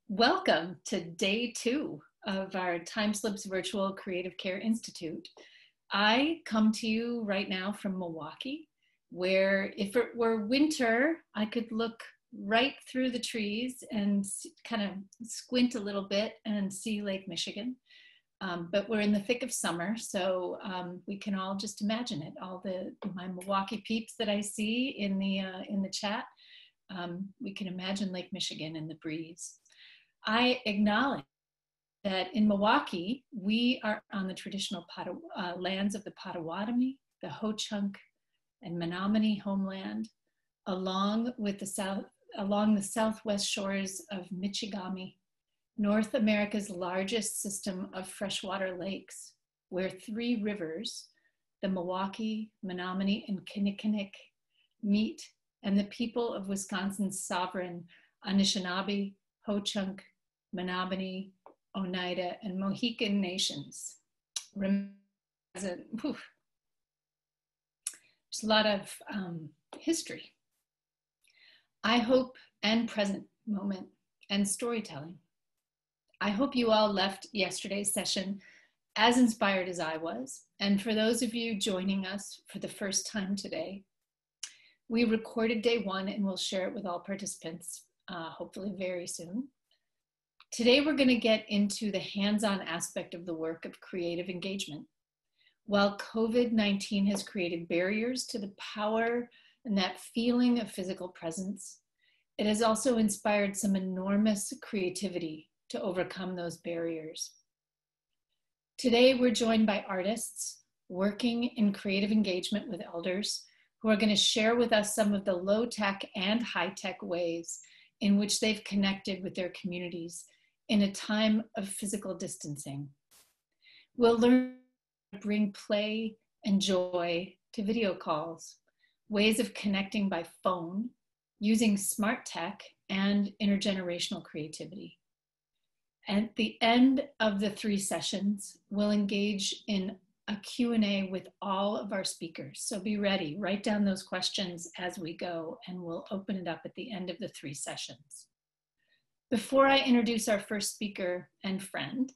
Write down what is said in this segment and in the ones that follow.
Welcome to day 2 of our Time Slips Virtual Creative Care Institute. I come to you right now from Milwaukee, where if it were winter, I could look right through the trees and kind of squint a little bit and see Lake Michigan. But we're in the thick of summer, so we can all just imagine it. All my Milwaukee peeps that I see in the chat, we can imagine Lake Michigan and the breeze. I acknowledge that in Milwaukee, we are on the traditional lands of the Potawatomi, the Ho-Chunk, and Menominee homeland, along the southwest shores of Michigami, North America's largest system of freshwater lakes, where 3 rivers, the Milwaukee, Menominee, and Kinnickinnic, meet, and the people of Wisconsin's sovereign Anishinaabe, Ho-Chunk, Menominee, Oneida, and Mohican nations. There's a lot of history. I hope, and present moment, and storytelling. I hope you all left yesterday's session as inspired as I was. And for those of you joining us for the first time today, we recorded day 1 and we'll share it with all participants, hopefully very soon. Today, we're going to get into the hands-on aspect of the work of creative engagement. While COVID-19 has created barriers to the power and that feeling of physical presence, it has also inspired some enormous creativity to overcome those barriers. Today, we're joined by artists working in creative engagement with elders who are going to share with us some of the low-tech and high-tech ways in which they've connected with their communities in a time of physical distancing. We'll learn to bring play and joy to video calls, ways of connecting by phone, using smart tech, and intergenerational creativity. At the end of the 3 sessions, we'll engage in a Q&A with all of our speakers. So be ready, write down those questions as we go, and we'll open it up at the end of the 3 sessions. Before I introduce our first speaker and friend,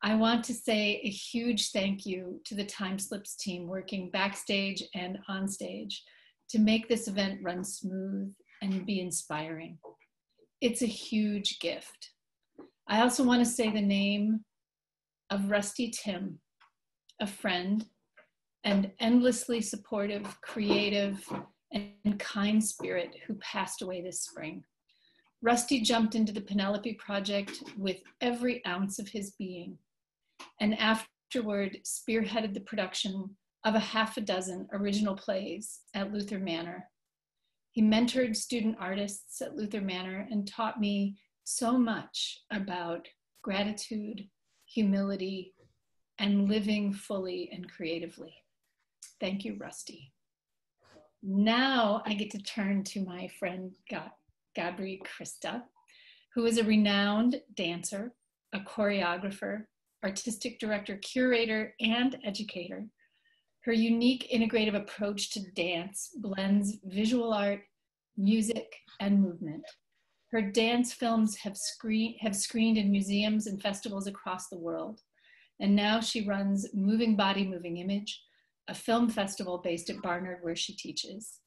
I want to say a huge thank you to the Time Slips team working backstage and on stage to make this event run smooth and be inspiring. It's a huge gift. I also want to say the name of Rusty Tim, a friend and endlessly supportive, creative, and kind spirit who passed away this spring. Rusty jumped into the Penelope Project with every ounce of his being, and afterward spearheaded the production of a half a dozen original plays at Luther Manor. He mentored student artists at Luther Manor and taught me so much about gratitude, humility, and living fully and creatively. Thank you, Rusty. Now I get to turn to my friend Gabri Christa, who is a renowned dancer, a choreographer, artistic director, curator, and educator. Her unique integrative approach to dance blends visual art, music, and movement. Her dance films have screened in museums and festivals across the world. And now she runs Moving Body, Moving Image, a film festival based at Barnard where she teaches.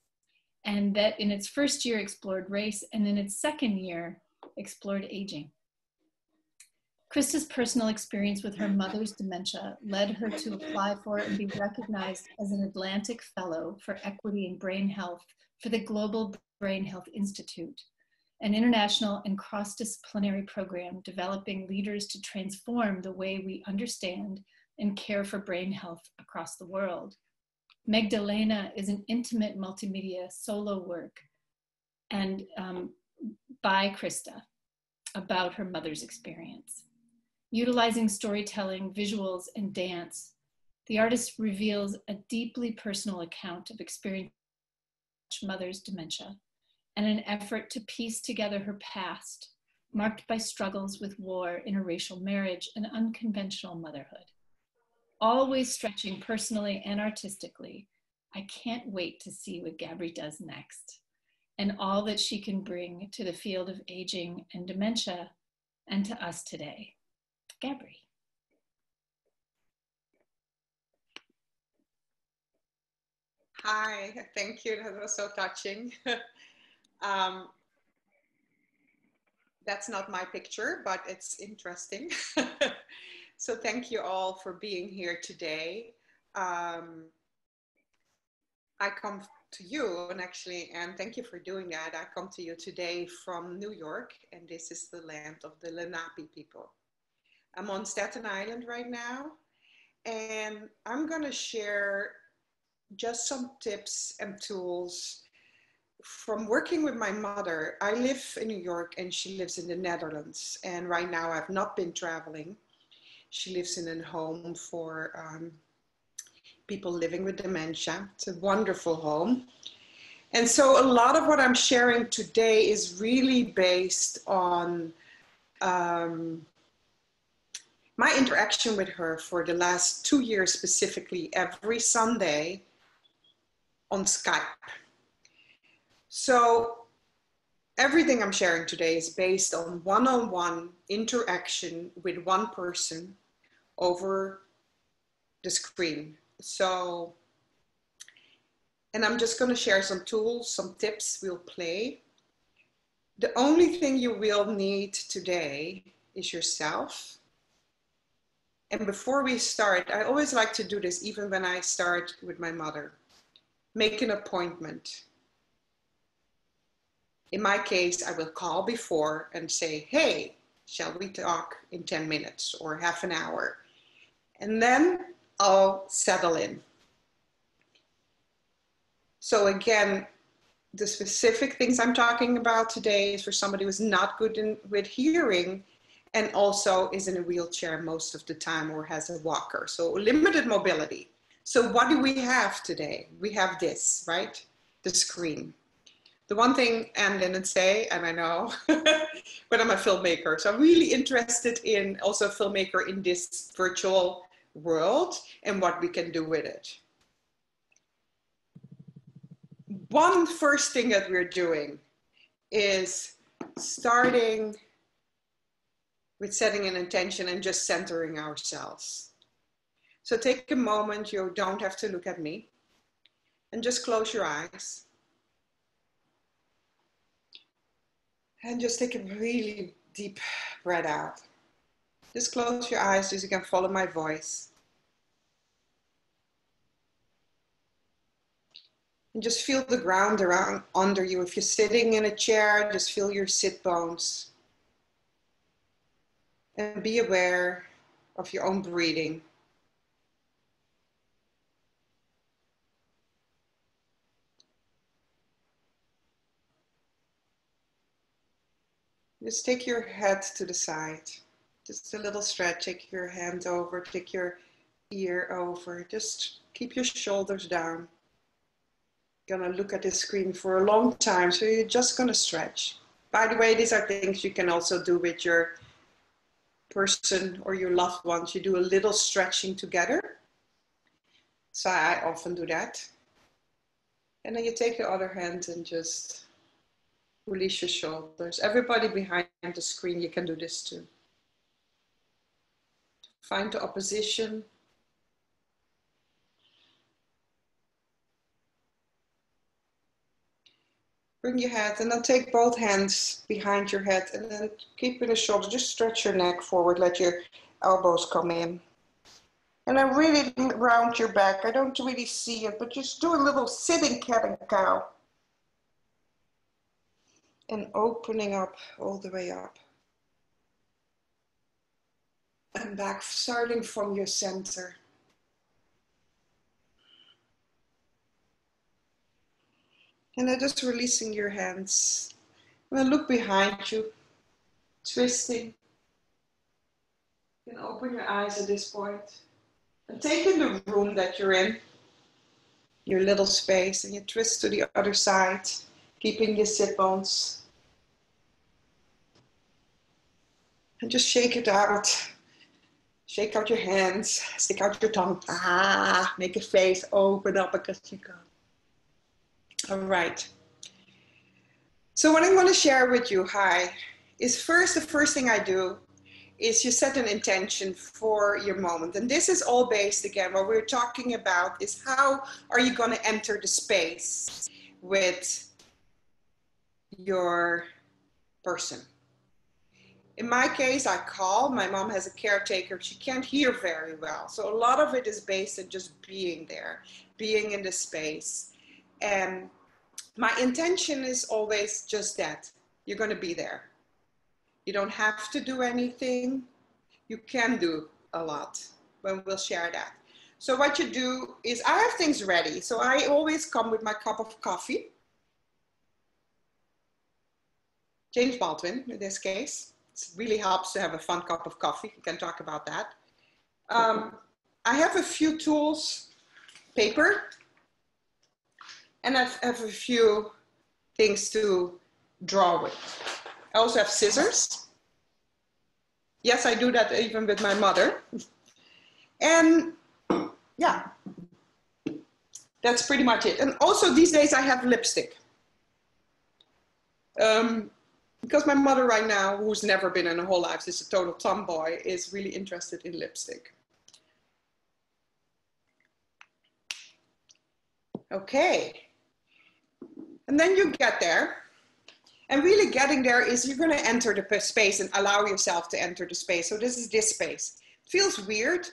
And that in its first year explored race, and in its second year explored aging. Christa's personal experience with her mother's dementia led her to apply for and be recognized as an Atlantic Fellow for Equity in Brain Health for the Global Brain Health Institute, an international and cross-disciplinary program developing leaders to transform the way we understand and care for brain health across the world. Magdalena is an intimate multimedia solo work and by Christa about her mother's experience. Utilizing storytelling, visuals, and dance, the artist reveals a deeply personal account of experiencing mother's dementia and an effort to piece together her past, marked by struggles with war, interracial marriage, and unconventional motherhood. Always stretching personally and artistically, I can't wait to see what Gabri does next and all that she can bring to the field of aging and dementia and to us today. Gabri. Hi, thank you. That was so touching. That's not my picture, but it's interesting. So thank you all for being here today. I come to you and thank you for doing that. I come to you today from New York, and this is the land of the Lenape people. I'm on Staten Island right now, and I'm gonna share just some tips and tools from working with my mother. I live in New York and she lives in the Netherlands. And right now I've not been traveling. She lives in a home for people living with dementia. It's a wonderful home. And so a lot of what I'm sharing today is really based on my interaction with her for the last 2 years, specifically every Sunday on Skype. So everything I'm sharing today is based on one-on-one interaction with one person over the screen. So, and I'm just going to share some tools, some tips we'll play. The only thing you will need today is yourself. And before we start, I always like to do this, even when I start with my mother. Make an appointment. In my case, I will call before and say, hey, shall we talk in 10 minutes or half an hour? And then I'll settle in. So again, the specific things I'm talking about today is for somebody who's not good with hearing and also is in a wheelchair most of the time or has a walker. So limited mobility. So what do we have today? We have this, right? The screen. The one thing Anne didn't say, and I know, but I'm a filmmaker. So I'm really interested in also a filmmaker in this virtual world and what we can do with it. One first thing that we're doing is starting with setting an intention and just centering ourselves. So take a moment, you don't have to look at me, and just close your eyes. And just take a really deep breath out. Just close your eyes so you can follow my voice. And just feel the ground around under you. If you're sitting in a chair, just feel your sit bones. And be aware of your own breathing. Just take your head to the side. Just a little stretch. Take your hand over, take your ear over. Just keep your shoulders down. Gonna look at the screen for a long time, so you're just gonna stretch. By the way, these are things you can also do with your person or your loved ones. You do a little stretching together. So I often do that. And then you take your other hand and just release your shoulders. Everybody behind the screen, you can do this too. Find the opposition. Bring your head and then take both hands behind your head and then keep the shoulder. Just stretch your neck forward, let your elbows come in. And then really round your back. I don't really see it, but just do a little sitting cat and cow. And opening up all the way up. And back, starting from your center. And then just releasing your hands. And then look behind you, twisting. You can open your eyes at this point. And take in the room that you're in, your little space, and you twist to the other side, keeping your sit bones. And just shake it out. Shake out your hands, stick out your tongue. Ah, make a face, open up because you can. All right. So what I'm going to share with you, is first, the first thing I do is you set an intention for your moment. And this is all based, again, what we're talking about is how are you going to enter the space with your person. In my case, I call. My mom has a caretaker. She can't hear very well. So a lot of it is based on just being there, being in the space. And my intention is always just that. You're going to be there. You don't have to do anything. You can do a lot, but we'll share that. So what you do is I have things ready. So I always come with my cup of coffee. James Baldwin, in this case. It really helps to have a fun cup of coffee. We can talk about that. I have a few tools, paper, and I have a few things to draw with. I also have scissors. Yes, I do that even with my mother. And yeah, that's pretty much it. And also these days I have lipstick. Because my mother right now, who's never been in her whole life, is a total tomboy, is really interested in lipstick. Okay. And then you get there. And really getting there is you're going to enter the space and allow yourself to enter the space. So this is this space. It feels weird.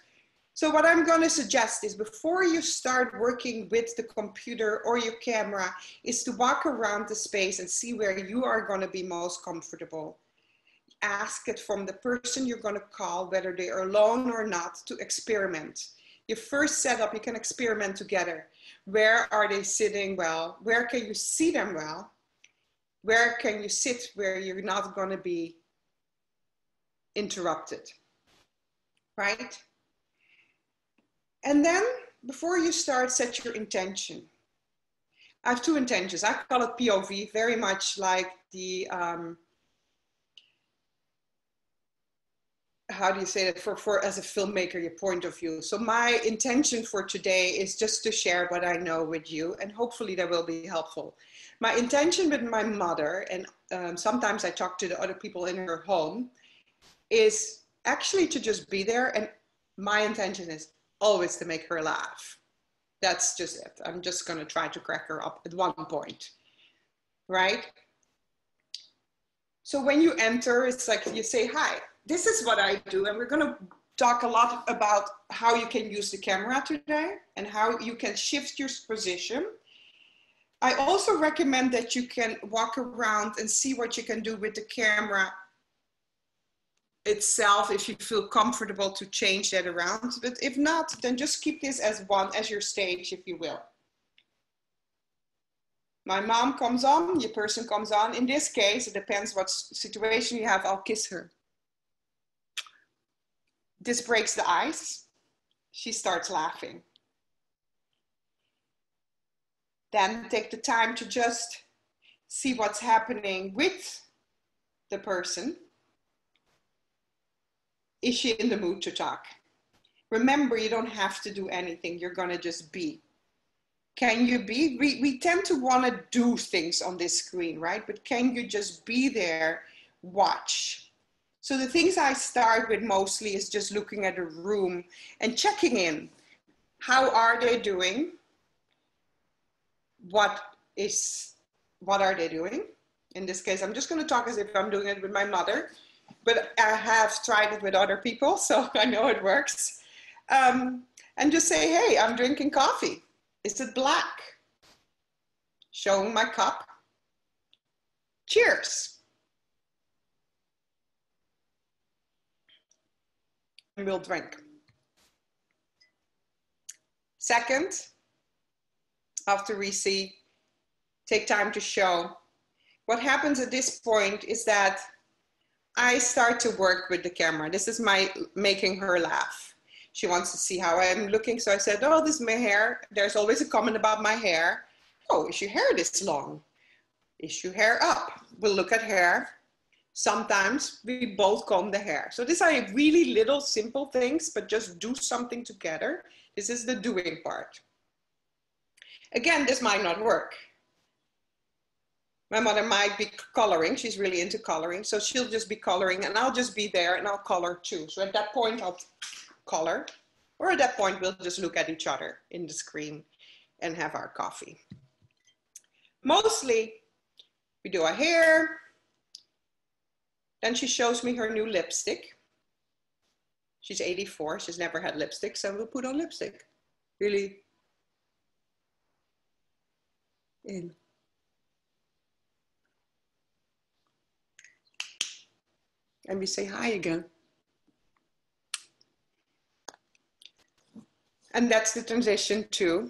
So what I'm going to suggest is before you start working with the computer or your camera is to walk around the space and see where you are going to be most comfortable. Ask it from the person you're going to call, whether they are alone or not, to experiment. Your first setup, you can experiment together. Where are they sitting well? Where can you see them well? Where can you sit where you're not going to be interrupted, right? And then before you start, set your intention. I have two intentions. I call it POV, very much like the, how do you say that, for as a filmmaker, your point of view. So my intention for today is just to share what I know with you, and hopefully that will be helpful. My intention with my mother, and sometimes I talk to the other people in her home, is actually to just be there. And my intention is always to make her laugh. That's just it. I'm just going to try to crack her up at one point, right? So when you enter, it's like you say, hi, this is what I do. And we're going to talk a lot about how you can use the camera today and how you can shift your position. I also recommend that you can walk around and see what you can do with the camera itself if you feel comfortable to change that around. But if not, then just keep this as your stage, if you will. My mom comes on, your person comes on. In this case, it depends what situation you have, I'll kiss her. This breaks the ice. She starts laughing. Then take the time to just see what's happening with the person. Is she in the mood to talk? Remember, you don't have to do anything. You're going to just be. Can you be? We tend to want to do things on this screen, right? But can you just be there, watch? So the things I start with mostly is just looking at a room and checking in. How are they doing? What are they doing? In this case, I'm just going to talk as if I'm doing it with my mother. But I have tried it with other people, so I know it works. And just say, hey, I'm drinking coffee. Is it black? Showing my cup. Cheers. And we'll drink. Second, after we see, take time to show. What happens at this point is that I start to work with the camera. This is my making her laugh. She wants to see how I'm looking. So I said, oh, this is my hair. There's always a comment about my hair. Oh, is your hair this long? Is your hair up? We'll look at hair. Sometimes we both comb the hair. So these are really little simple things, but just do something together. This is the doing part. Again, this might not work. My mother might be coloring. She's really into coloring. So she'll just be coloring and I'll just be there and I'll color too. So at that point, I'll color. Or at that point, we'll just look at each other in the screen and have our coffee. Mostly, we do our hair. Then she shows me her new lipstick. She's 84. She's never had lipstick, so we'll put on lipstick. Really in. And we say hi again. And that's the transition to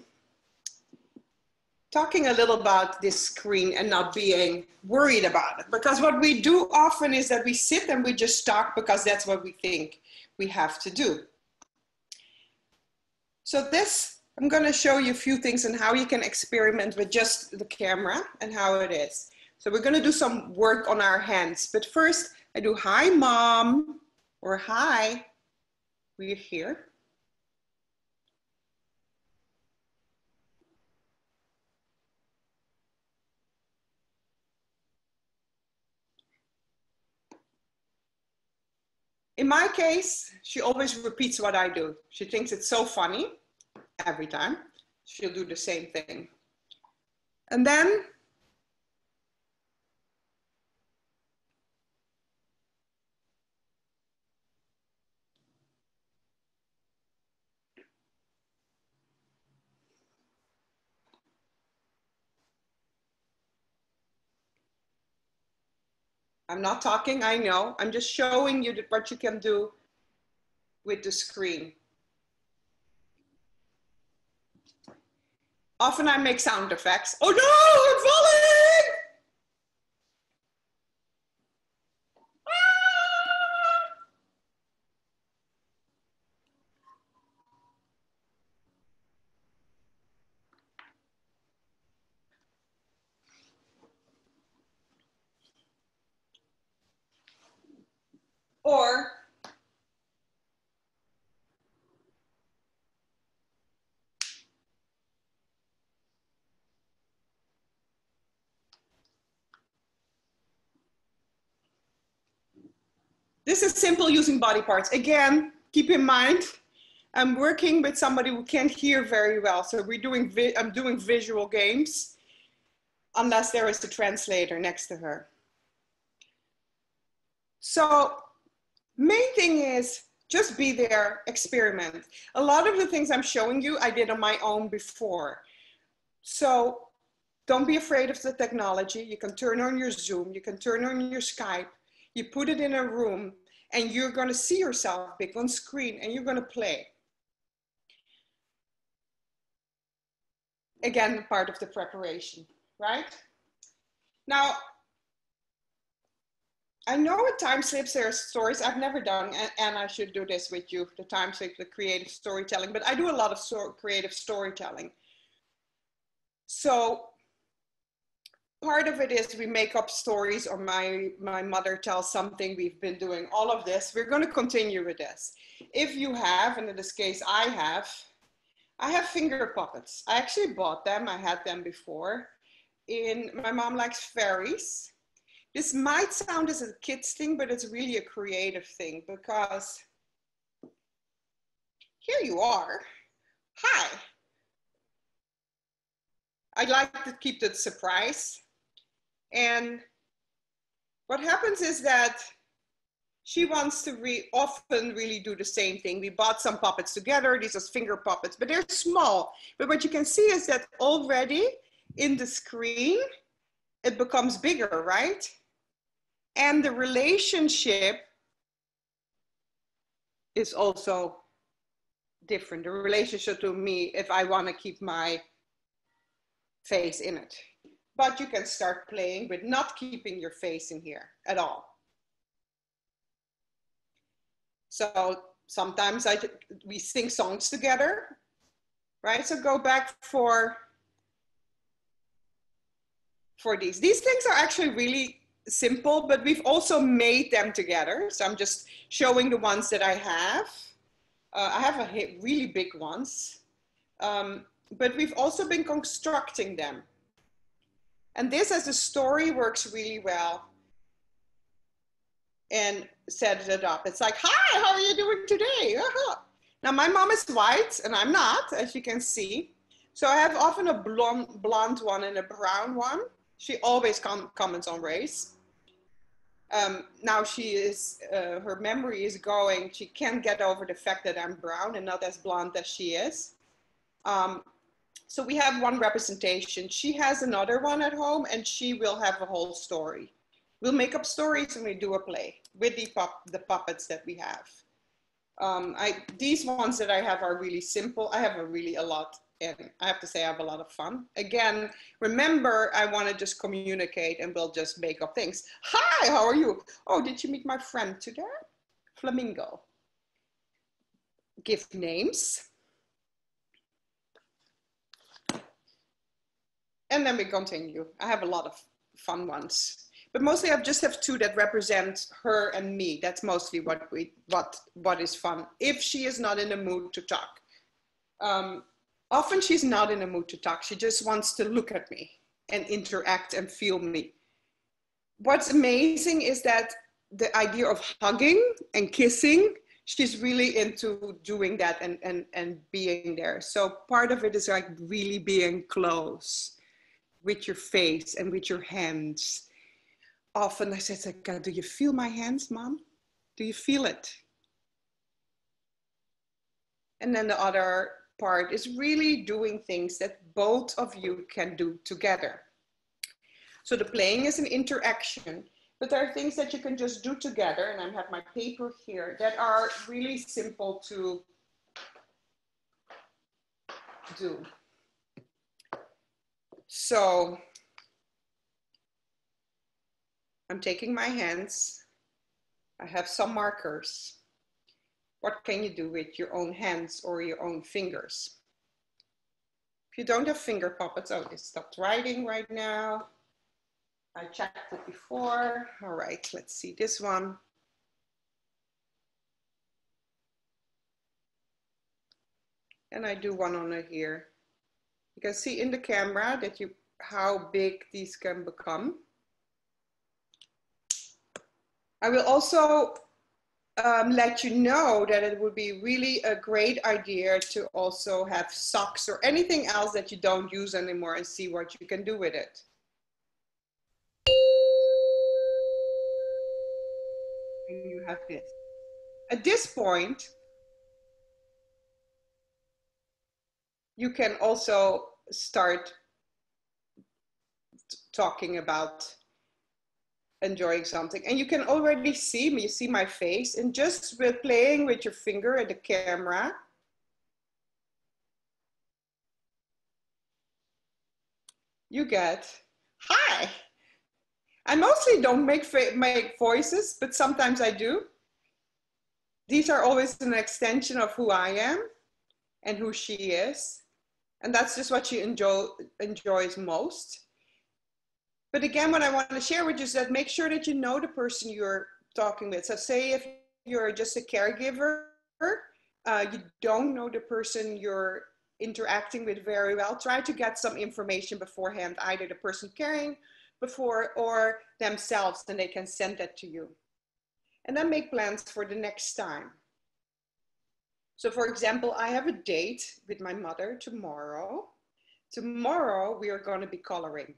talking a little about this screen and not being worried about it. Because what we do often is that we sit and we just talk because that's what we think we have to do. So this, I'm going to show you a few things on how you can experiment with just the camera and how it is. So we're going to do some work on our hands. But first, I do hi, mom, or hi, we're here. In my case, she always repeats what I do. She thinks it's so funny every time. She'll do the same thing. And then I'm not talking, I know. I'm just showing you what you can do with the screen. Often I make sound effects. Oh no, I'm falling! Ah! Or this is simple using body parts. Again, keep in mind, I'm working with somebody who can't hear very well. So I'm doing visual games unless there is a translator next to her. So main thing is just be there, experiment. A lot of the things I'm showing you, I did on my own before. So don't be afraid of the technology. You can turn on your Zoom, you can turn on your Skype, you put it in a room and you're gonna see yourself big on screen and you're gonna play. Again, part of the preparation, right? Now, I know with time slips there are stories I've never done, and I should do this with you, the time slip, the creative storytelling, but I do a lot of creative storytelling. So part of it is we make up stories, or my mother tells something. We've been doing all of this. We're going to continue with this. If you have, and in this case I have finger puppets. I actually bought them. I had them before. My mom likes fairies. This might sound as a kid's thing, but it's really a creative thing because here you are. Hi. I like to keep the surprise. And what happens is that she wants to often really do the same thing. We bought some puppets together. These are finger puppets, but they're small. But what you can see is that already in the screen, it becomes bigger, right? And the relationship is also different. The relationship to me, if I want to keep my face in it. But you can start playing with not keeping your face in here at all. So sometimes we sing songs together, right? So go back for these. These things are actually really simple, but we've also made them together. So I'm just showing the ones that I have. I have really big ones, but we've also been constructing them. And this as a story works really well and set it up. It's like, hi, how are you doing today? Now my mom is white and I'm not, as you can see. So I have often a blonde one and a brown one. She always comments on race. Now she is, her memory is going, she can't get over the fact that I'm brown and not as blonde as she is. So we have one representation. She has another one at home and she will have a whole story. We'll make up stories and we do a play with the puppets that we have. These ones that I have are really simple. I have a lot, and I have to say I have a lot of fun. Again, remember, I want to just communicate and we'll just make up things. Hi, how are you? Oh, did you meet my friend today? Flamingo. Give names. And then we continue. I have a lot of fun ones. But mostly I just have two that represent her and me. That's mostly what is fun. If she is not in the mood to talk. Often she's not in the mood to talk. She just wants to look at me and interact and feel me. What's amazing is that the idea of hugging and kissing, she's really into doing that and being there. So part of it is like really being close with your face and with your hands. Often I said, like, do you feel my hands, Mom? Do you feel it? And then the other part is really doing things that both of you can do together. So the playing is an interaction, but there are things that you can just do together, and I have my paper here, that are really simple to do. So I'm taking my hands. I have some markers. What can you do with your own hands or your own fingers? If you don't have finger puppets, oh, it stopped writing right now. I checked it before. All right, let's see this one. And I do one on here. You can see in the camera that how big these can become. I will also let you know that it would be really a great idea to also have socks or anything else that you don't use anymore and see what you can do with it. And you have this. At this point, you can also start talking about enjoying something, and you can already see me, you see my face, and just with playing with your finger at the camera, you get, hi. I mostly don't make voices, but sometimes I do. These are always an extension of who I am and who she is, and that's just what she enjoys most. But again, what I want to share with you is that make sure that you know the person you're talking with. So say if you're just a caregiver, you don't know the person you're interacting with very well, try to get some information beforehand, either the person caring before or themselves, and they can send that to you. And then make plans for the next time. So for example, I have a date with my mother tomorrow. Tomorrow we are going to be coloring.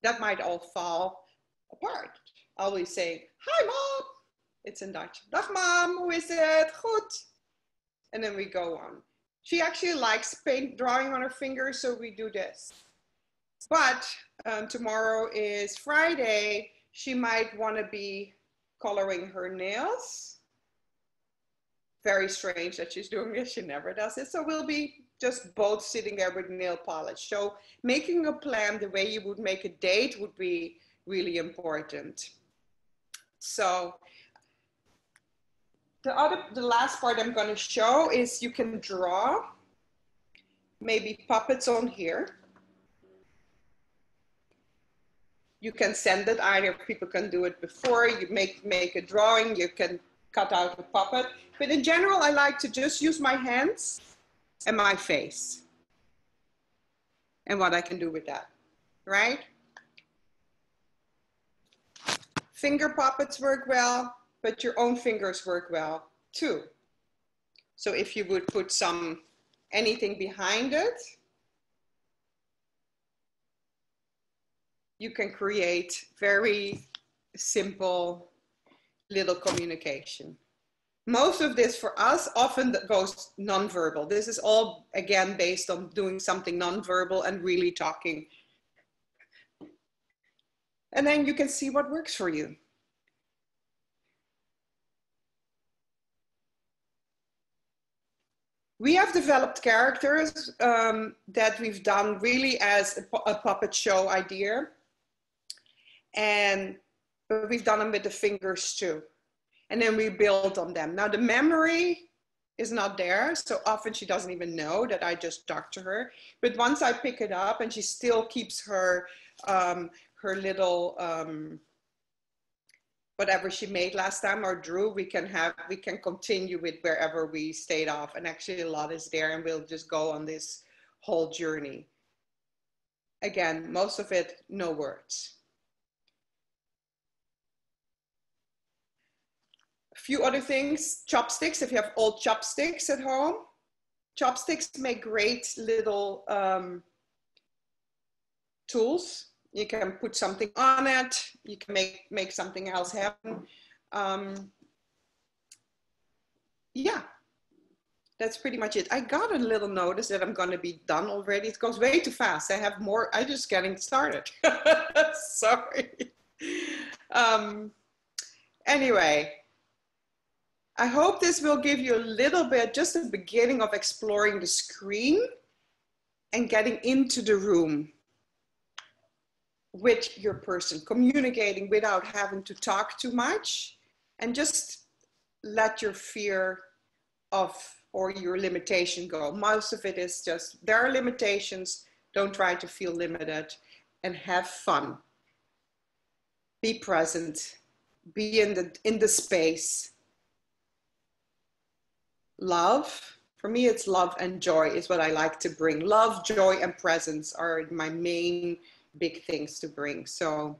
That might all fall apart. I'll be saying, hi Mom, it's in Dutch. Dag Mom, hoe is het? Goed. And then we go on. She actually likes drawing on her fingers, so we do this. But tomorrow is Friday. She might want to be coloring her nails. Very strange that she's doing this. She never does it. So we'll be just both sitting there with nail polish. So making a plan the way you would make a date would be really important. So the last part I'm going to show is you can draw maybe puppets on here. You can send it, either people can do it before you make a drawing, you can cut out a puppet. But in general, I like to just use my hands and my face and what I can do with that, right? Finger puppets work well, but your own fingers work well too. So if you would put anything behind it, you can create very simple little communication. Most of this for us often goes nonverbal. This is all, again, based on doing something nonverbal and really talking. And then you can see what works for you. We have developed characters that we've done really as a puppet show idea. But we've done them with the fingers too. And then we build on them. Now the memory is not there. So often she doesn't even know that I just talked to her. But once I pick it up and she still keeps her little, whatever she made last time or drew, we can continue with wherever we stayed off. And actually a lot is there and we'll just go on this whole journey. Again, most of it, no words. A few other things, chopsticks, if you have old chopsticks at home. Chopsticks make great little tools. You can put something on it. You can make something else happen. Yeah, that's pretty much it. I got a little notice that I'm going to be done already. It goes way too fast. I have more. I'm just getting started. Sorry. Anyway, I hope this will give you a little bit, just the beginning of exploring the screen and getting into the room with your person, communicating without having to talk too much, and just let your fear or your limitation go. Most of it is just, there are limitations, don't try to feel limited, and have fun. Be present, be in the space. Love, for me it's love and joy is what I like to bring. Love, joy, and presence are my main big things to bring. So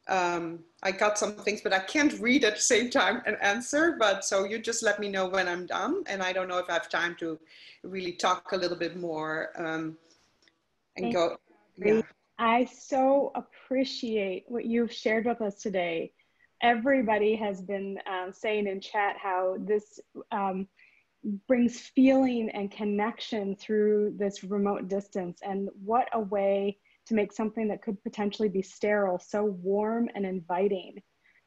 I got some things, but I can't read at the same time and answer, but so you just let me know when I'm done. And I don't know if I have time to really talk a little bit more and go. Yeah. I so appreciate what you've shared with us today. Everybody has been saying in chat how this brings feeling and connection through this remote distance, and what a way to make something that could potentially be sterile so warm and inviting.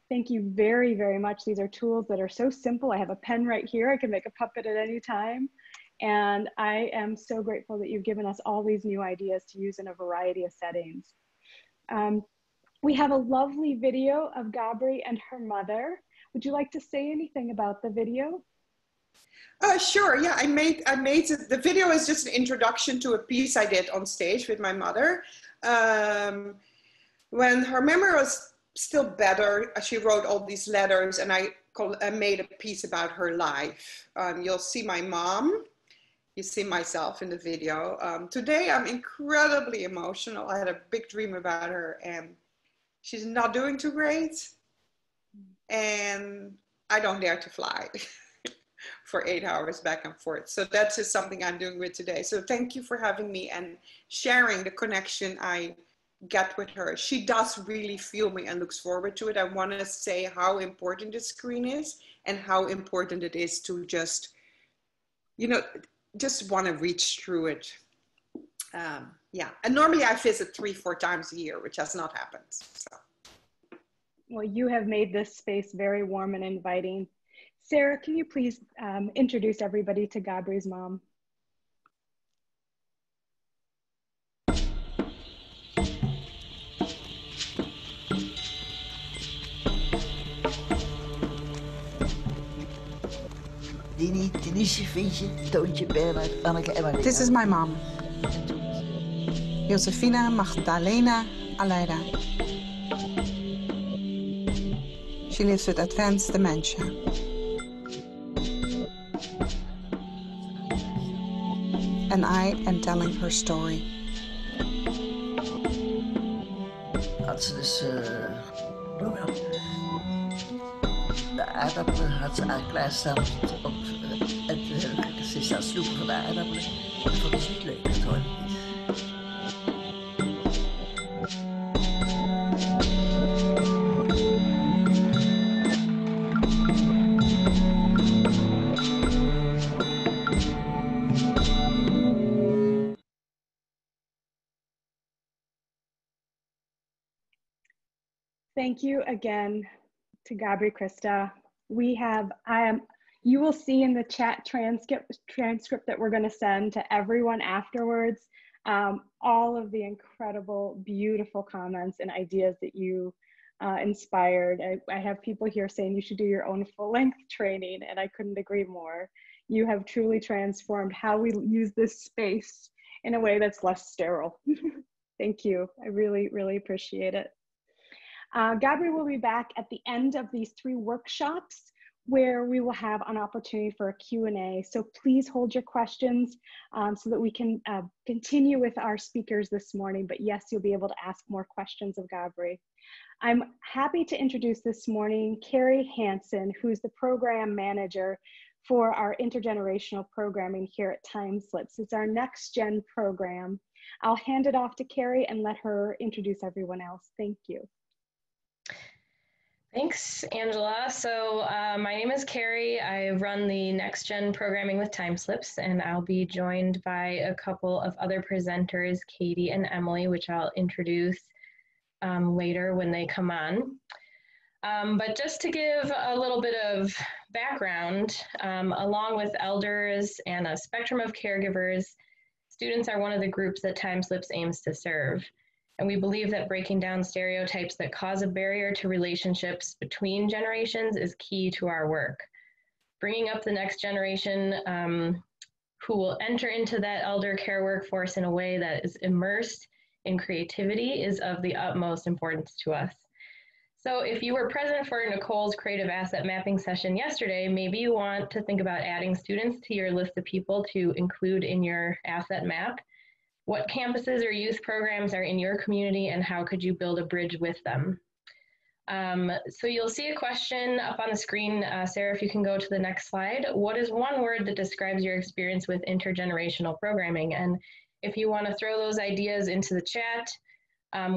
Thank you very, very much. These are tools that are so simple. I have a pen right here. I can make a puppet at any time. And I am so grateful that you've given us all these new ideas to use in a variety of settings. We have a lovely video of Gabri and her mother. Would you like to say anything about the video? Sure, yeah, I made it. The video is just an introduction to a piece I did on stage with my mother. When her memory was still better, she wrote all these letters, and I made a piece about her life. You'll see my mom, you see myself in the video. Today I'm incredibly emotional. I had a big dream about her, and she's not doing too great, and I don't dare to fly for 8 hours back and forth. So that's just something I'm doing with today. So thank you for having me and sharing the connection I get with her. She does really feel me and looks forward to it. I want to say how important the screen is and how important it is to just, you know, just want to reach through it. Yeah, and normally I visit 3-4 times a year, which has not happened. So. Well, you have made this space very warm and inviting. Sarah, can you please introduce everybody to Gabri's mom? This is my mom, Josefina Magdalena Aleida. She lives with advanced dementia. And I am telling her story. Had ze dus Jawel. De aardappelen had ze eigenlijk klaarstaan ze is aan het snoepen van de aardappelen. Dat vond ze niet leuk, dat hoorde ik niet. Thank you again to Gabri, Christa. You will see in the chat transcript that we're going to send to everyone afterwards, all of the incredible, beautiful comments and ideas that you inspired. I have people here saying you should do your own full-length training, and I couldn't agree more. You have truly transformed how we use this space in a way that's less sterile. Thank you. I really, really appreciate it. Gabri will be back at the end of these 3 workshops where we will have an opportunity for a Q&A. So please hold your questions so that we can continue with our speakers this morning. But yes, you'll be able to ask more questions of Gabri. I'm happy to introduce this morning Kari Hanson, who's the program manager for our intergenerational programming here at TimeSlips. It's our next gen program. I'll hand it off to Kari and let her introduce everyone else. Thank you. Thanks, Angela. So my name is Kari. I run the Next Gen programming with TimeSlips, and I'll be joined by a couple of other presenters, Katie and Emily, which I'll introduce later when they come on. But just to give a little bit of background, along with elders and a spectrum of caregivers, students are one of the groups that TimeSlips aims to serve. And we believe that breaking down stereotypes that cause a barrier to relationships between generations is key to our work. Bringing up the next generation who will enter into that elder care workforce in a way that is immersed in creativity is of the utmost importance to us. So if you were present for Nicole's creative asset mapping session yesterday, maybe you want to think about adding students to your list of people to include in your asset map. What campuses or youth programs are in your community, and how could you build a bridge with them? So you'll see a question up on the screen. Sarah, if you can go to the next slide. What is one word that describes your experience with intergenerational programming? And if you want to throw those ideas into the chat,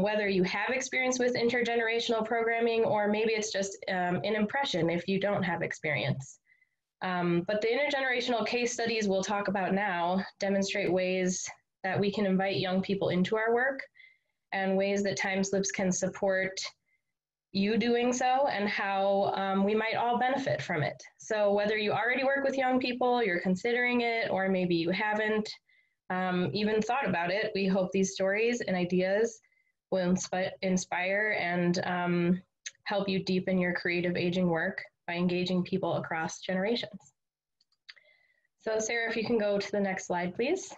whether you have experience with intergenerational programming, or maybe it's just an impression if you don't have experience. But the intergenerational case studies we'll talk about now demonstrate ways that we can invite young people into our work and ways that TimeSlips can support you doing so, and how we might all benefit from it. So whether you already work with young people, you're considering it, or maybe you haven't even thought about it, we hope these stories and ideas will inspire and help you deepen your creative aging work by engaging people across generations. So Sarah, if you can go to the next slide, please.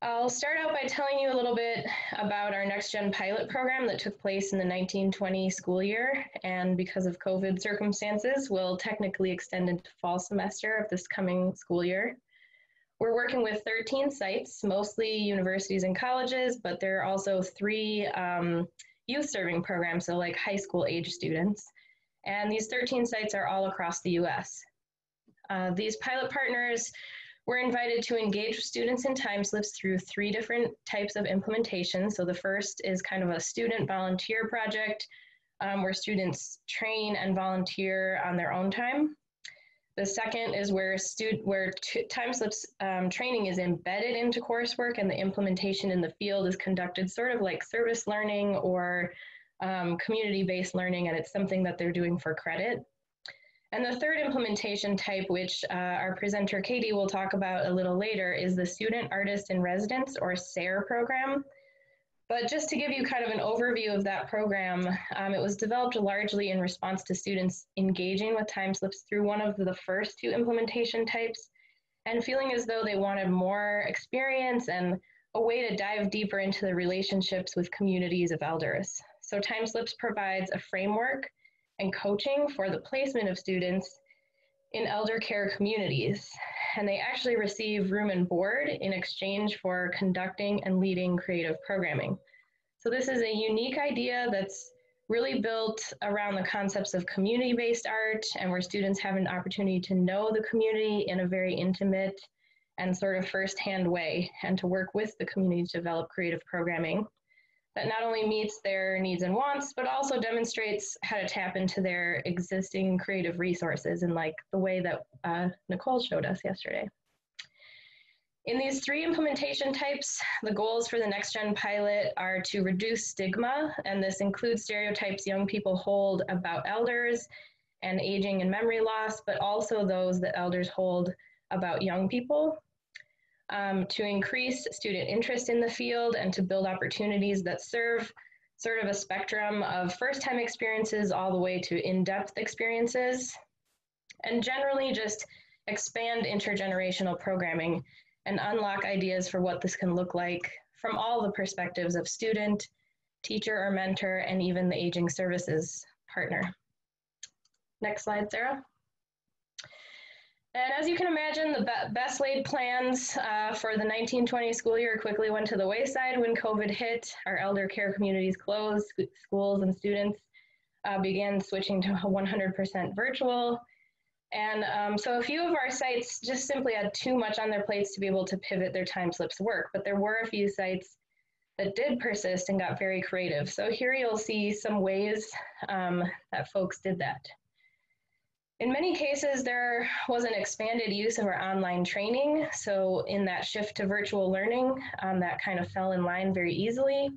I'll start out by telling you a little bit about our Next Gen pilot program that took place in the 1920 school year, and because of COVID circumstances, will technically extend into fall semester of this coming school year. We're working with 13 sites, mostly universities and colleges, but there are also 3 youth serving programs, so like high school age students. And these 13 sites are all across the US. These pilot partners were invited to engage with students in TimeSlips through 3 different types of implementation. So the first is kind of a student volunteer project where students train and volunteer on their own time. The second is where TimeSlips training is embedded into coursework, and the implementation in the field is conducted sort of like service learning or community-based learning, and it's something that they're doing for credit. And the third implementation type, which our presenter Katie will talk about a little later, is the Student Artist in Residence, or SARE program. But just to give you kind of an overview of that program, it was developed largely in response to students engaging with TimeSlips through one of the first 2 implementation types, and feeling as though they wanted more experience and a way to dive deeper into the relationships with communities of elders. So TimeSlips provides a framework and coaching for the placement of students in elder care communities. And they actually receive room and board in exchange for conducting and leading creative programming. So this is a unique idea that's really built around the concepts of community-based art, and where students have an opportunity to know the community in a very intimate and sort of first-hand way, and to work with the community to develop creative programming that not only meets their needs and wants, but also demonstrates how to tap into their existing creative resources in like the way that Nicole showed us yesterday. In these 3 implementation types, the goals for the Next Gen pilot are to reduce stigma, and this includes stereotypes young people hold about elders and aging and memory loss, but also those that elders hold about young people, to increase student interest in the field and to build opportunities that serve sort of a spectrum of first-time experiences all the way to in-depth experiences, and generally just expand intergenerational programming and unlock ideas for what this can look like from all the perspectives of student, teacher or mentor, and even the aging services partner. Next slide, Sarah. And as you can imagine, the best laid plans for the 1920 school year quickly went to the wayside when COVID hit. Our elder care communities closed, schools and students began switching to 100% virtual. And so a few of our sites just simply had too much on their plates to be able to pivot their time slips work, but there were a few sites that did persist and got very creative. So here you'll see some ways that folks did that. In many cases, there was an expanded use of our online training. So in that shift to virtual learning, that kind of fell in line very easily.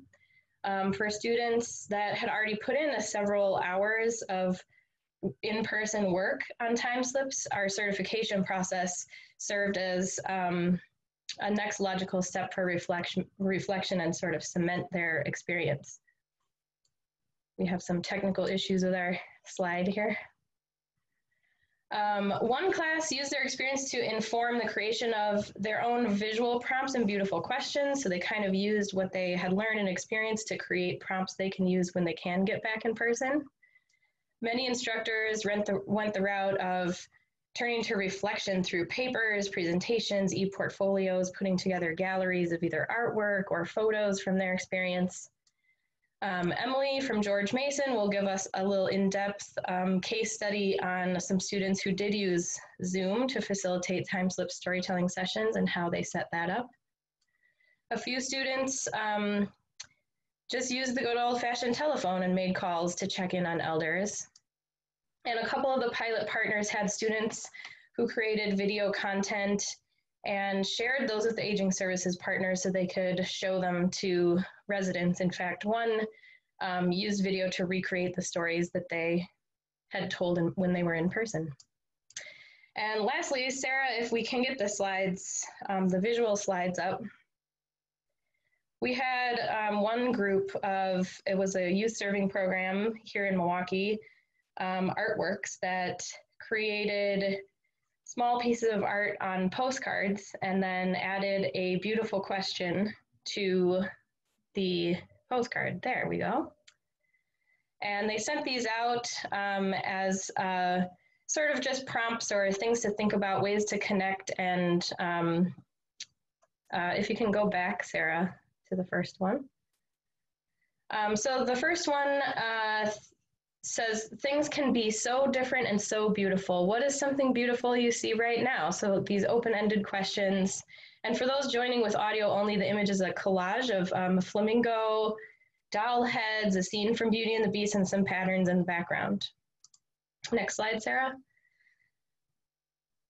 For students that had already put in several hours of in-person work on time slips, our certification process served as a next logical step for reflection and sort of cement their experience. We have some technical issues with our slide here. One class used their experience to inform the creation of their own visual prompts and beautiful questions. So they kind of used what they had learned and experienced to create prompts they can use when they can get back in person. Many instructors went the route of turning to reflection through papers, presentations, e-portfolios, putting together galleries of either artwork or photos from their experience. Emily from George Mason will give us a little in-depth case study on some students who did use Zoom to facilitate time slip storytelling sessions and how they set that up. A few students just used the good old-fashioned telephone and made calls to check in on elders. And a couple of the pilot partners had students who created video content and shared those with the aging services partners so they could show them to residents. In fact, one used video to recreate the stories that they had told when they were in person. And lastly, Sarah, if we can get the slides, the visual slides up. We had one group of, it was a youth serving program here in Milwaukee, artworks that created small pieces of art on postcards and then added a beautiful question to the postcard. There we go. And they sent these out as sort of just prompts or things to think about, ways to connect. And if you can go back, Sarah, to the first one. So the first one says, things can be so different and so beautiful. What is something beautiful you see right now? So these open-ended questions. And for those joining with audio only, the image is a collage of a flamingo, doll heads, a scene from Beauty and the Beast, and some patterns in the background. Next slide, Sarah.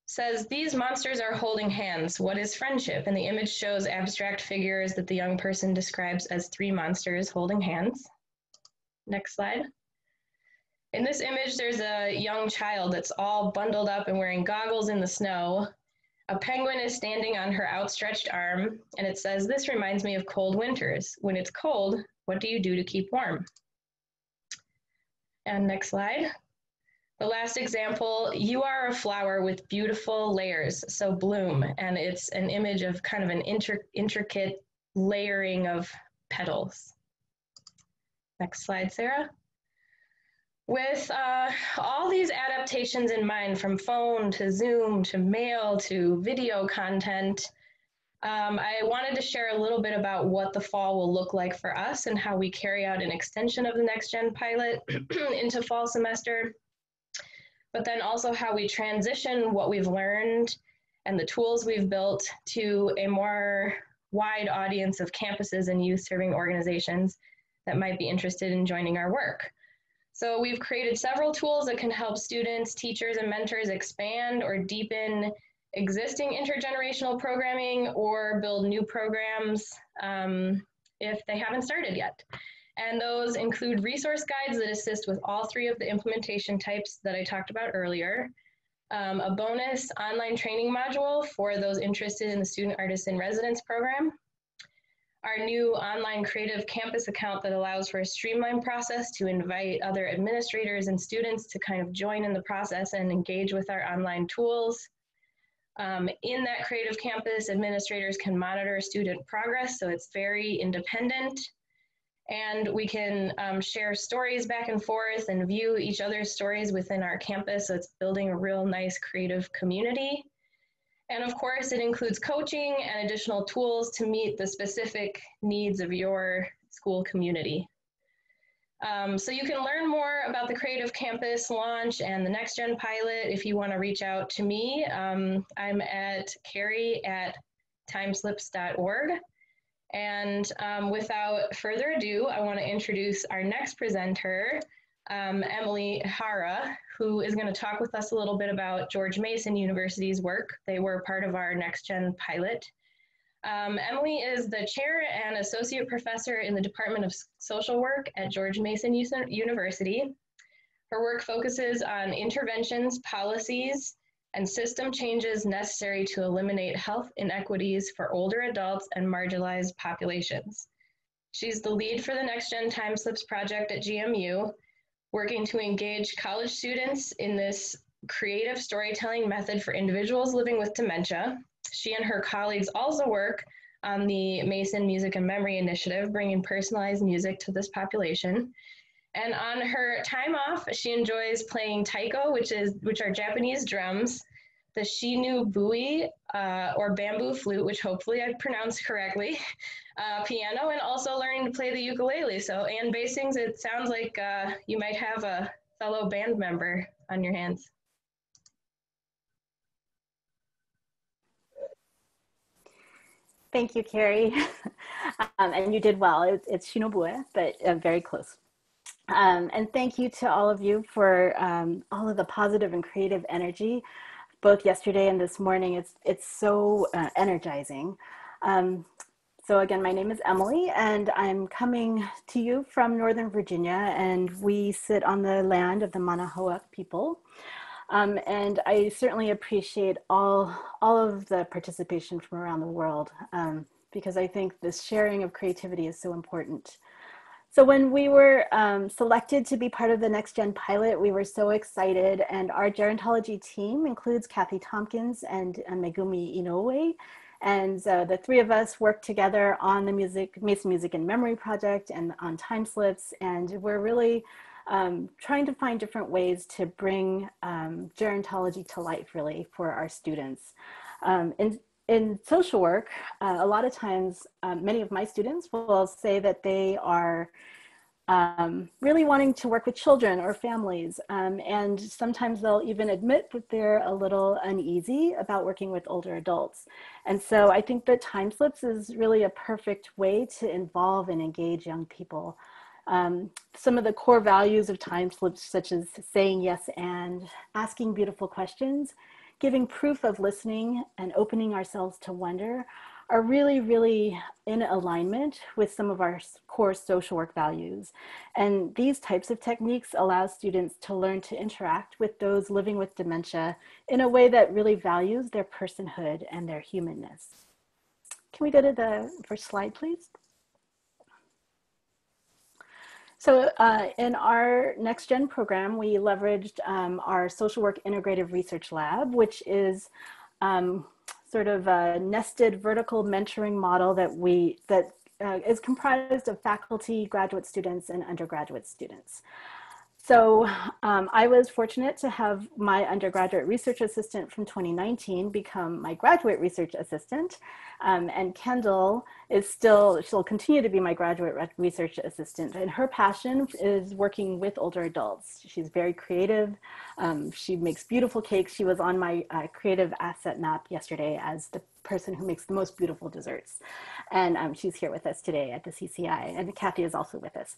Says, these monsters are holding hands. What is friendship? And the image shows abstract figures that the young person describes as 3 monsters holding hands. Next slide. In this image, there's a young child that's all bundled up and wearing goggles in the snow. A penguin is standing on her outstretched arm, and it says, this reminds me of cold winters. When it's cold, what do you do to keep warm? And next slide. The last example, you are a flower with beautiful layers, so bloom, and it's an image of kind of an intricate layering of petals. Next slide, Sarah. With all these adaptations in mind, from phone to Zoom to mail to video content, I wanted to share a little bit about what the fall will look like for us and how we carry out an extension of the Next Gen pilot into fall semester, but then also how we transition what we've learned and the tools we've built to a more wide audience of campuses and youth serving organizations that might be interested in joining our work. So we've created several tools that can help students, teachers, and mentors expand or deepen existing intergenerational programming or build new programs if they haven't started yet. And those include resource guides that assist with all three of the implementation types that I talked about earlier, a bonus online training module for those interested in the Student Artist in Residence program, our new online creative campus account that allows for a streamlined process to invite other administrators and students to kind of join in the process and engage with our online tools. In that creative campus, administrators can monitor student progress, so it's very independent. And we can share stories back and forth and view each other's stories within our campus, so it's building a real nice creative community. And of course, it includes coaching and additional tools to meet the specific needs of your school community. So you can learn more about the Creative Campus launch and the Next Gen pilot if you want to reach out to me. I'm at Kari@timeslips.org. And without further ado, I want to introduce our next presenter, Emily Ihara, who is going to talk with us a little bit about George Mason University's work. They were part of our Next Gen pilot. Emily is the chair and associate professor in the Department of Social Work at George Mason University. Her work focuses on interventions, policies, and system changes necessary to eliminate health inequities for older adults and marginalized populations. She's the lead for the Next Gen Time Slips project at GMU, working to engage college students in this creative storytelling method for individuals living with dementia. She and her colleagues also work on the Mason Music and Memory Initiative, bringing personalized music to this population. And on her time off, she enjoys playing taiko, which are Japanese drums, the shinu bui, or bamboo flute, which hopefully I pronounced correctly, piano, and also learning to play the ukulele. So, Ann Basings, it sounds like you might have a fellow band member on your hands. Thank you, Kari. And you did well. It's Shinobue, but very close. And thank you to all of you for all of the positive and creative energy, both yesterday and this morning. It's so energizing. So again, my name is Emily, and I'm coming to you from Northern Virginia, and we sit on the land of the Manahoac people. And I certainly appreciate all of the participation from around the world, because I think this sharing of creativity is so important. So when we were selected to be part of the Next Gen pilot, we were so excited, and our gerontology team includes Kathy Tompkins and Megumi Inoue, and the three of us worked together on the Mason Music and Memory project and on Time Slips, and we're really trying to find different ways to bring gerontology to life, really, for our students. In social work, a lot of times, many of my students will say that they are really wanting to work with children or families, and sometimes they'll even admit that they're a little uneasy about working with older adults. And so I think that Time Slips is really a perfect way to involve and engage young people. Some of the core values of Time Slips, such as saying yes and asking beautiful questions, giving proof of listening, and opening ourselves to wonder, are really, really in alignment with some of our core social work values. And these types of techniques allow students to learn to interact with those living with dementia in a way that really values their personhood and their humanness. Can we go to the first slide, please? So in our Next Gen program, we leveraged our Social Work Integrative Research Lab, which is sort of a nested vertical mentoring model that is comprised of faculty, graduate students, and undergraduate students. So I was fortunate to have my undergraduate research assistant from 2019 become my graduate research assistant. And Kendall she'll continue to be my graduate research assistant. And her passion is working with older adults. She's very creative. She makes beautiful cakes. She was on my creative asset map yesterday as the person who makes the most beautiful desserts. And she's here with us today at the CCI. And Kathy is also with us.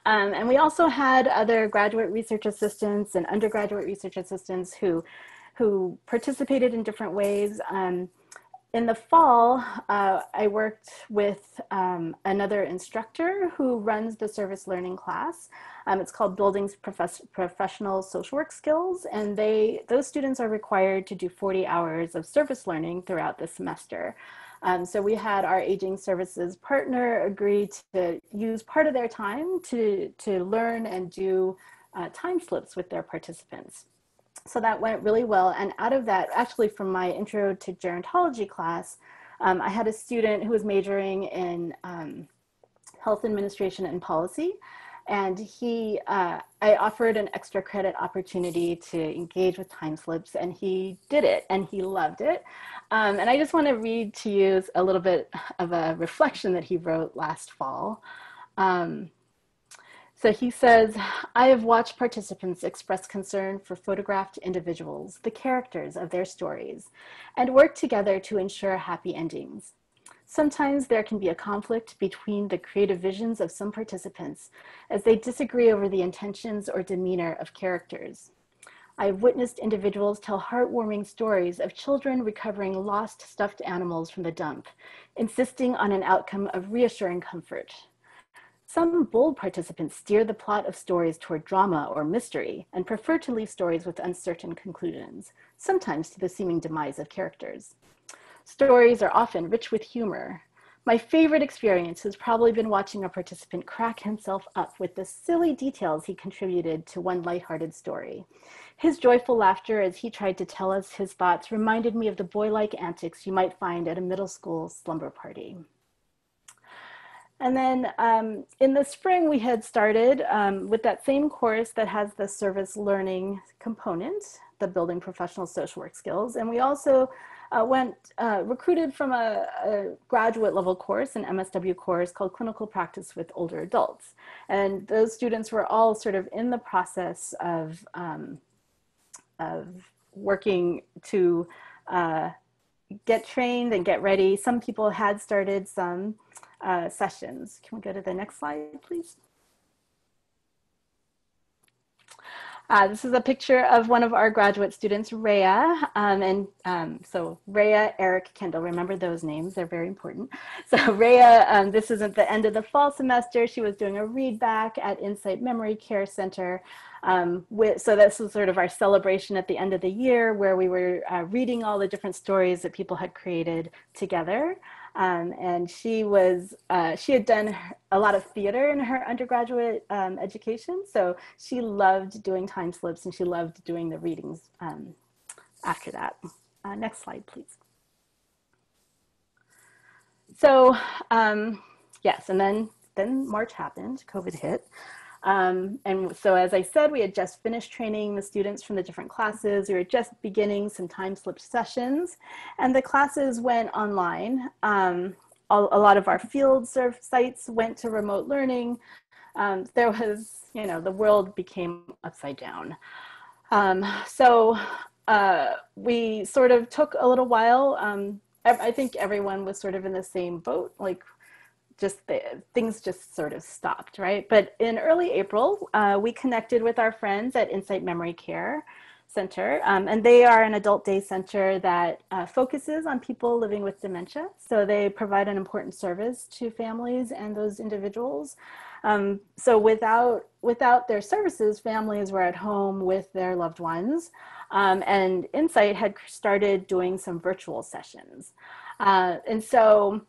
And we also had other graduate research assistants and undergraduate research assistants who participated in different ways. In the fall, I worked with another instructor who runs the service learning class. It's called Building Professional Social Work Skills, and those students are required to do 40 hours of service learning throughout the semester. So we had our aging services partner agree to use part of their time to learn and do time slips with their participants. So that went really well. And out of that, actually from my intro to gerontology class, I had a student who was majoring in health administration and policy. And I offered an extra credit opportunity to engage with time slips, and he did it, and he loved it. And I just want to read to you a little bit of a reflection that he wrote last fall. So he says, I have watched participants express concern for photographed individuals, the characters of their stories, and work together to ensure happy endings. Sometimes there can be a conflict between the creative visions of some participants as they disagree over the intentions or demeanor of characters. I have witnessed individuals tell heartwarming stories of children recovering lost stuffed animals from the dump, insisting on an outcome of reassuring comfort. Some bold participants steer the plot of stories toward drama or mystery and prefer to leave stories with uncertain conclusions, sometimes to the seeming demise of characters. Stories are often rich with humor. My favorite experience has probably been watching a participant crack himself up with the silly details he contributed to one lighthearted story. His joyful laughter as he tried to tell us his thoughts reminded me of the boy-like antics you might find at a middle school slumber party. And then in the spring, we had started with that same course that has the service learning component, the Building Professional Social Work Skills. And we also recruited from a graduate level course, an MSW course called Clinical Practice with Older Adults. And those students were all sort of in the process of working to get trained and get ready. Some people had started some sessions. Can we go to the next slide, please? This is a picture of one of our graduate students, Rhea. So Rhea, Eric, Kendall, remember those names, they're very important. So Rhea, this is at the end of the fall semester. She was doing a read back at Insight Memory Care Center. So this was sort of our celebration at the end of the year where we were reading all the different stories that people had created together. And she had done a lot of theater in her undergraduate education. So she loved doing time slips and she loved doing the readings after that. Next slide, please. So yes, and then March happened, COVID hit. And so as I said, we had just finished training the students from the different classes. We were just beginning some time slip sessions and the classes went online. A lot of our field sites went to remote learning. There was, the world became upside down. So we sort of took a little while. I think everyone was sort of in the same boat, like things just sort of stopped, right? But in early April, we connected with our friends at Insight Memory Care Center, and they are an adult day center that focuses on people living with dementia. So they provide an important service to families and those individuals. So without their services, families were at home with their loved ones, and Insight had started doing some virtual sessions. And so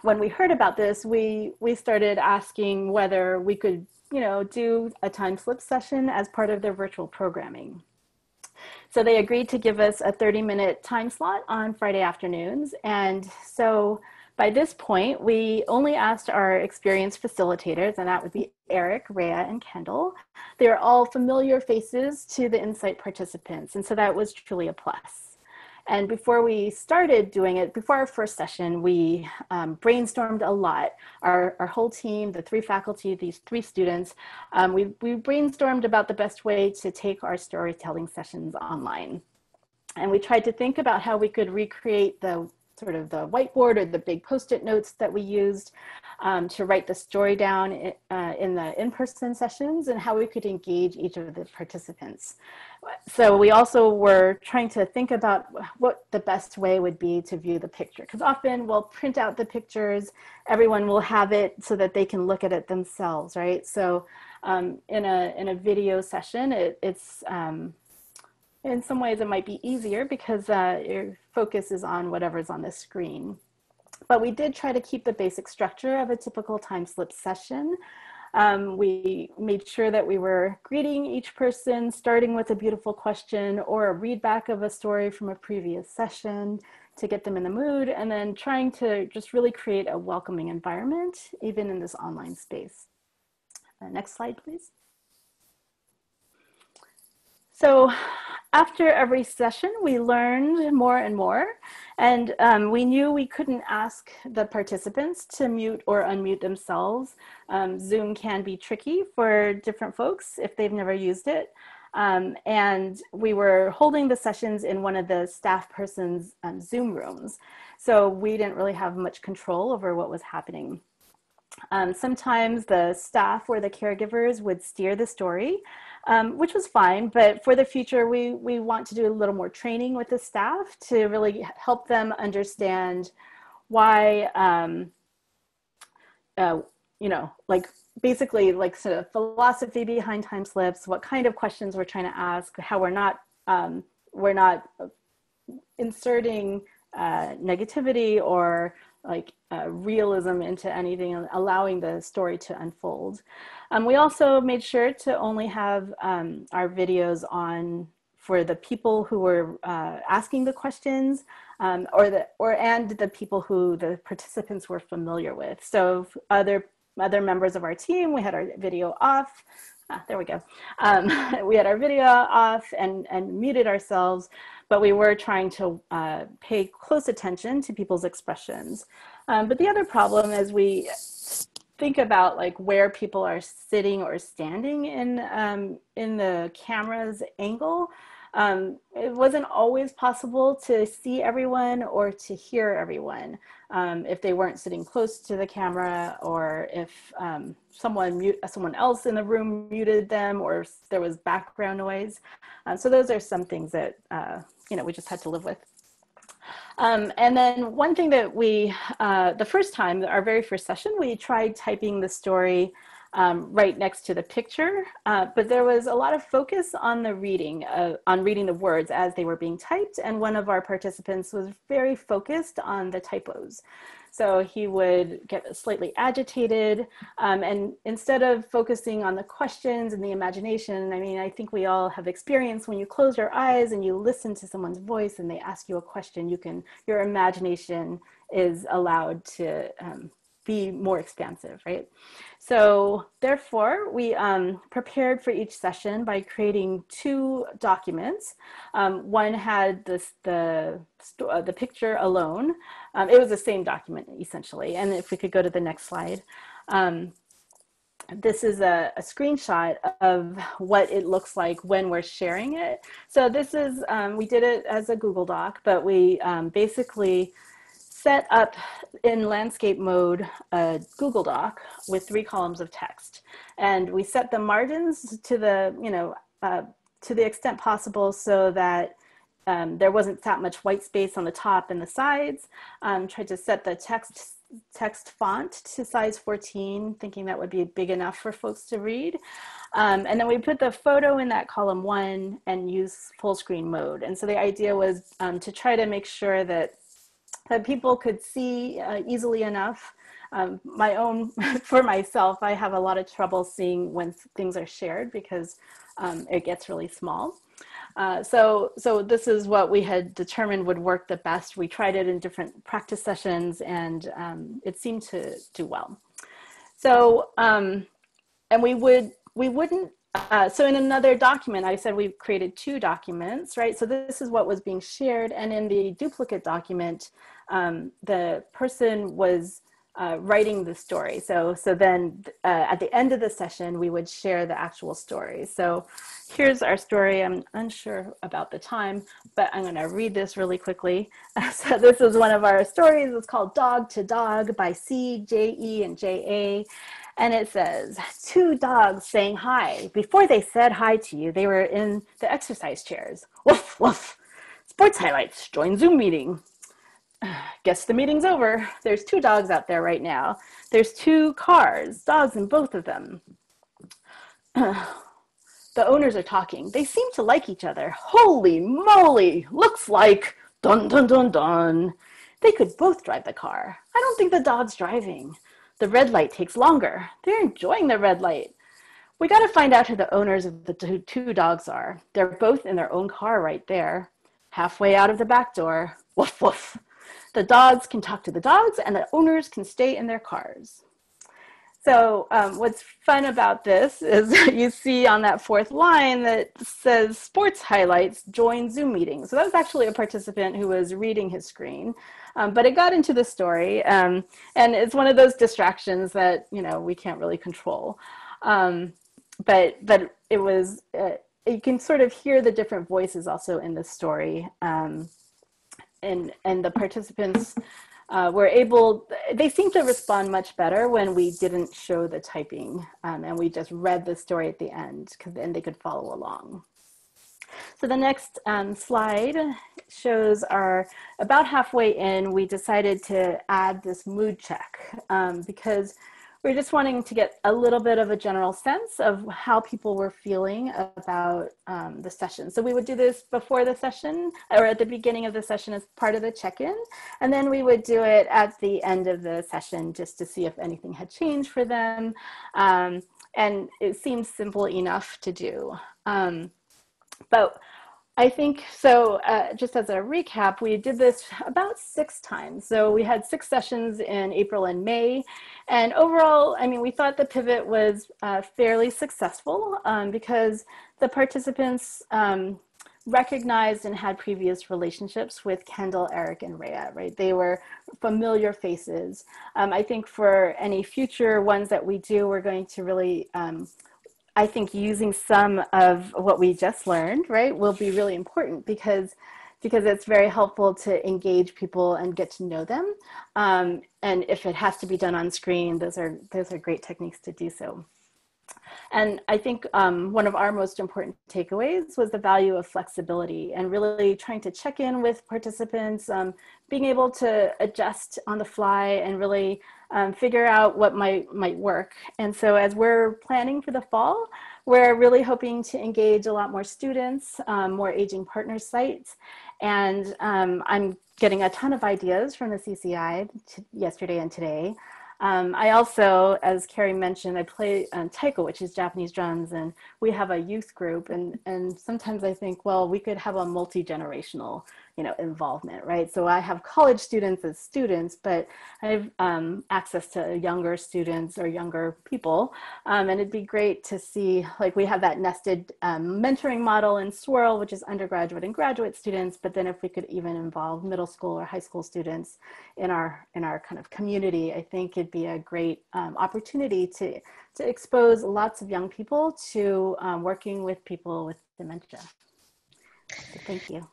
when we heard about this, we started asking whether we could, do a time slip session as part of their virtual programming. So they agreed to give us a 30-minute time slot on Friday afternoons. And so By this point, we only asked our experienced facilitators, and that would be Eric, Rhea, and Kendall. They are all familiar faces to the Insight participants, and so that was truly a plus. And before we started doing it, before our first session, we brainstormed a lot. Our whole team, the 3 faculty, these 3 students, we brainstormed about the best way to take our storytelling sessions online. And we tried to think about how we could recreate the sort of the whiteboard or the big post-it notes that we used to write the story down in the in-person sessions, and how we could engage each of the participants. So we also were trying to think about what the best way would be to view the picture, because often we'll print out the pictures, everyone will have it so that they can look at it themselves, right? So in a video session, it's in some ways it might be easier because your focus is on whatever's on the screen. But we did try to keep the basic structure of a typical time slip session. We made sure that we were greeting each person, starting with a beautiful question or a read back of a story from a previous session to get them in the mood, and then trying to just really create a welcoming environment, even in this online space. Next slide, please. So after every session, we learned more and more, and we knew we couldn't ask the participants to mute or unmute themselves. Zoom can be tricky for different folks if they've never used it. And we were holding the sessions in one of the staff person's Zoom rooms, so we didn't really have much control over what was happening. Sometimes the staff or the caregivers would steer the story, which was fine, but for the future, we want to do a little more training with the staff to really help them understand why, you know, like basically like sort of philosophy behind time slips, what kind of questions we're trying to ask, how we're not inserting negativity or like realism into anything, allowing the story to unfold. We also made sure to only have our videos on for the people who were asking the questions, and the people who the participants were familiar with. So other members of our team, we had our video off. There we go. We had our video off and muted ourselves, but we were trying to pay close attention to people's expressions. But the other problem is we think about like where people are sitting or standing in the camera's angle. It wasn't always possible to see everyone or to hear everyone if they weren't sitting close to the camera, or if someone else in the room muted them, or there was background noise. So those are some things that you know, we just had to live with. And then one thing that we, the first time, our very first session, we tried typing the story right next to the picture, but there was a lot of focus on the reading, on reading the words as they were being typed, and one of our participants was very focused on the typos. So he would get slightly agitated, and instead of focusing on the questions and the imagination, I mean, I think we all have experienced when you close your eyes and you listen to someone's voice and they ask you a question, your imagination is allowed to be more expansive, right? So therefore, we prepared for each session by creating 2 documents. One had the picture alone. It was the same document essentially. And if we could go to the next slide. This is a screenshot of what it looks like when we're sharing it. So this is, we did it as a Google Doc, but we basically set up in landscape mode a Google Doc with 3 columns of text, and we set the margins to the to the extent possible so that there wasn't that much white space on the top and the sides. Tried to set the text font to size 14, thinking that would be big enough for folks to read. And then we put the photo in that column 1 and use full screen mode. And so the idea was to try to make sure that people could see easily enough My own, for myself, I have a lot of trouble seeing when things are shared because it gets really small. So this is what we had determined would work the best. We tried it in different practice sessions, and it seemed to do well. So, and we wouldn't, so in another document, I said we've created 2 documents, right? So this is what was being shared. And in the duplicate document, the person was writing the story. So then at the end of the session, we would share the actual story. So here's our story. I'm unsure about the time, but I'm gonna read this really quickly. So this is one of our stories. It's called Dog to Dog by C, J, E, and J, A. And it says, 2 dogs saying hi. Before they said hi to you, they were in the exercise chairs. Woof, woof. Sports highlights, join Zoom meeting. Guess the meeting's over. There's 2 dogs out there right now. There's 2 cars, dogs in both of them. The owners are talking. They seem to like each other. Holy moly, looks like, dun, dun, dun, dun. They could both drive the car. I don't think the dog's driving. The red light takes longer. They're enjoying the red light. We got to find out who the owners of the 2 dogs are. They're both in their own car right there, halfway out of the back door. Woof, woof. The dogs can talk to the dogs and the owners can stay in their cars. So what's fun about this is you see on that 4th line that says sports highlights, join Zoom meeting. So that was actually a participant who was reading his screen, but it got into the story. And it's one of those distractions that, you know, we can't really control. But it was, you can sort of hear the different voices also in the story. And the participants were able, they seemed to respond much better when we didn't show the typing and we just read the story at the end, because then they could follow along. So the next slide shows about halfway in, we decided to add this mood check because we're just wanting to get a little bit of a general sense of how people were feeling about the session. So we would do this before the session or at the beginning of the session as part of the check-in. And then we would do it at the end of the session just to see if anything had changed for them. And it seems simple enough to do. But I think, so just as a recap, we did this about 6 times. So we had 6 sessions in April and May. And overall, I mean, we thought the pivot was fairly successful because the participants recognized and had previous relationships with Kendall, Eric, and Rhea, right? They were familiar faces. I think for any future ones that we do, we're going to really I think using some of what we just learned, right, will be really important because it's very helpful to engage people and get to know them. And if it has to be done on screen, those are great techniques to do so. And I think one of our most important takeaways was the value of flexibility and really trying to check in with participants, being able to adjust on the fly and really figure out what might work. And so as we're planning for the fall, we're really hoping to engage a lot more students, more aging partner sites. And I'm getting a ton of ideas from the CCI yesterday and today. I also, as Kari mentioned, I play taiko, which is Japanese drums, and we have a youth group. And sometimes I think, well, we could have a multi-generational, involvement, right? So I have college students as students, but I have access to younger students or younger people. And it'd be great to see, like we have that nested mentoring model in Swirl, which is undergraduate and graduate students. But then if we could even involve middle school or high school students in our kind of community, I think it'd be a great opportunity to expose lots of young people to working with people with dementia. So thank you.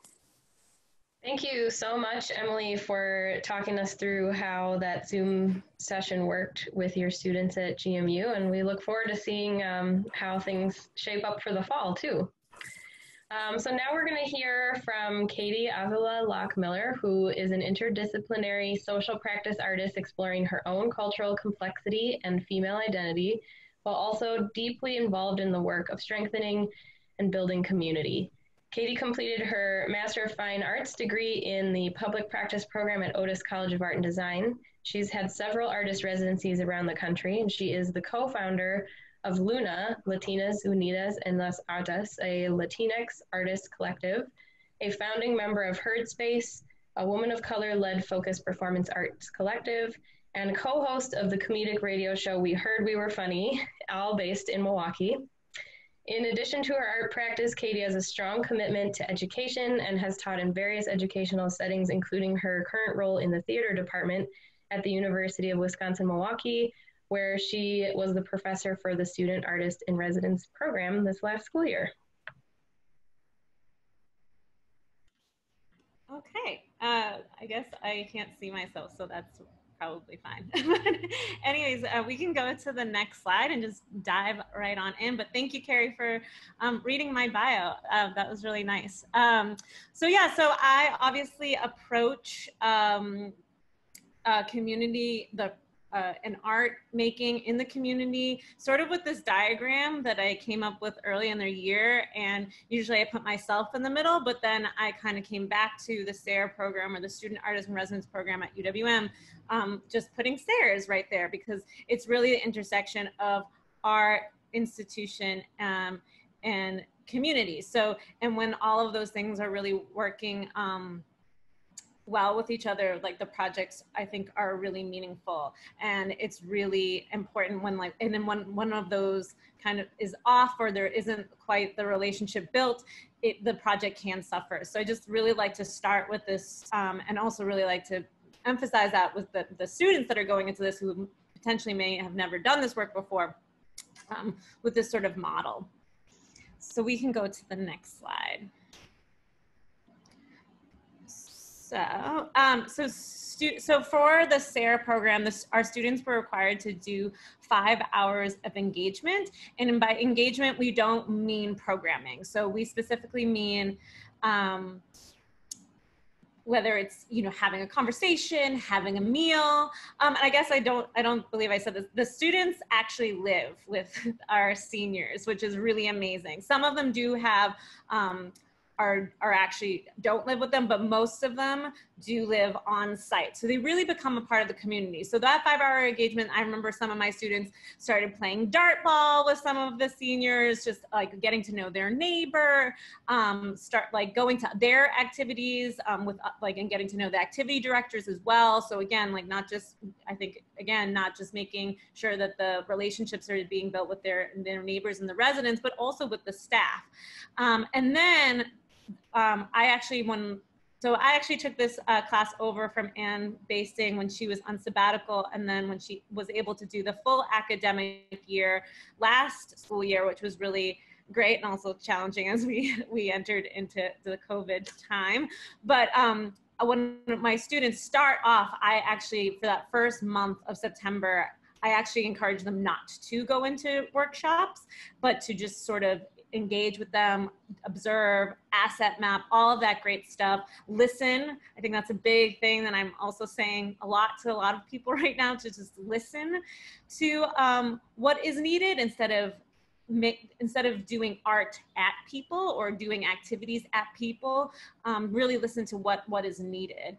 Thank you so much, Emily, for talking us through how that Zoom session worked with your students at GMU. And we look forward to seeing how things shape up for the fall too. So now we're going to hear from Katie Avila Loughmiller, who is an interdisciplinary social practice artist exploring her own cultural complexity and female identity, while also deeply involved in the work of strengthening and building community. Katie completed her Master of Fine Arts degree in the Public Practice program at Otis College of Art and Design. She's had several artist residencies around the country, and she is the co-founder of Luna, Latinas Unidas en las Artes, a Latinx artist collective, a founding member of Herd Space, a woman of color-led focused performance arts collective, and co-host of the comedic radio show We Heard We Were Funny, all based in Milwaukee. In addition to her art practice, Katie has a strong commitment to education and has taught in various educational settings, including her current role in the theater department at the University of Wisconsin-Milwaukee, where she was the professor for the Student Artist in Residence program this last school year. Okay, I guess I can't see myself, so that's probably fine. Anyways, we can go to the next slide and just dive right on in. But thank you, Kari, for reading my bio. That was really nice. So I obviously approach community, and art making in the community, sort of with this diagram that I came up with early in the year. And usually I put myself in the middle, but then I kind of came back to the SARE program, or the Student Artist in Residence program at UWM, just putting SAREs right there, because it's really the intersection of art, institution, and community. So, and when all of those things are really working well with each other, like the projects I think are really meaningful. And it's really important when and then when one of those kind of is off, or there isn't quite the relationship built, the project can suffer. So I just really like to start with this, and also really like to emphasize that with the students that are going into this, who potentially may have never done this work before, with this sort of model. So we can go to the next slide. So for the SARE program, our students were required to do 5 hours of engagement. And by engagement, we don't mean programming. So we specifically mean whether it's, having a conversation, having a meal. And I guess I don't believe I said this. The students actually live with our seniors, which is really amazing. Some of them do have, are actually don't live with them, but most of them do live on site. So they really become a part of the community. So that 5-hour engagement, I remember some of my students started playing dart ball with some of the seniors, just like getting to know their neighbor, start like going to their activities with and getting to know the activity directors as well. So again, like not just making sure that the relationships are being built with their neighbors and the residents, but also with the staff. And then I actually took this class over from Ann Basting when she was on sabbatical, and then when she was able to do the full academic year last school year, which was really great and also challenging as we entered into the COVID time. But when my students start off, I actually, for that first month of September, I actually encourage them not to go into workshops, but to just sort of engage with them, observe, asset map, all of that great stuff. Listen. I think that's a big thing that I'm also saying a lot to a lot of people right now, to just listen to what is needed instead of doing art at people or doing activities at people. Really listen to what is needed.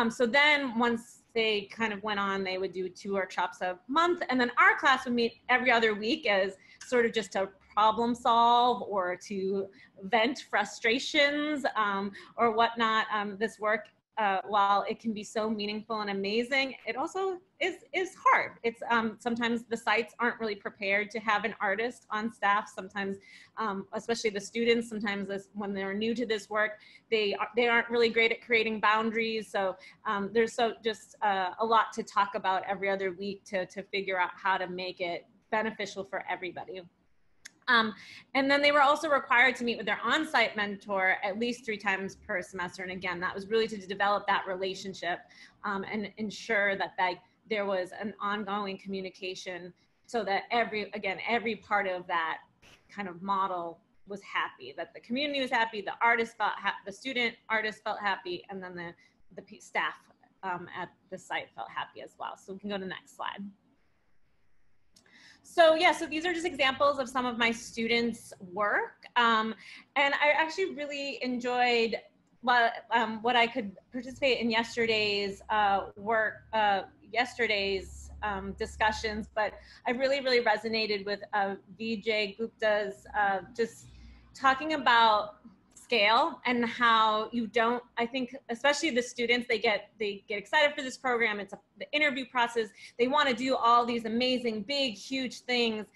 So then once they kind of went on, they would do 2 workshops a month, and then our class would meet every other week as sort of just to problem solve or to vent frustrations or whatnot. This work, while it can be so meaningful and amazing, it also is hard. It's sometimes the sites aren't really prepared to have an artist on staff. Sometimes, especially the students, sometimes when they're new to this work, they aren't really great at creating boundaries. So there's just a lot to talk about every other week to figure out how to make it beneficial for everybody. And then they were also required to meet with their on-site mentor at least 3 times per semester. And again, that was really to develop that relationship and ensure that there was an ongoing communication, so that every part of that kind of model was happy, that the community was happy, the artist felt the student artist felt happy, and then the staff at the site felt happy as well. So we can go to the next slide. So yeah, so these are just examples of some of my students' work. And I actually really enjoyed what I could participate in yesterday's work, yesterday's discussions, but I really resonated with Vijay Gupta's just talking about scale and how you don't, I think, especially the students, they get excited for this program. It's the interview process. They want to do all these amazing, big, huge things.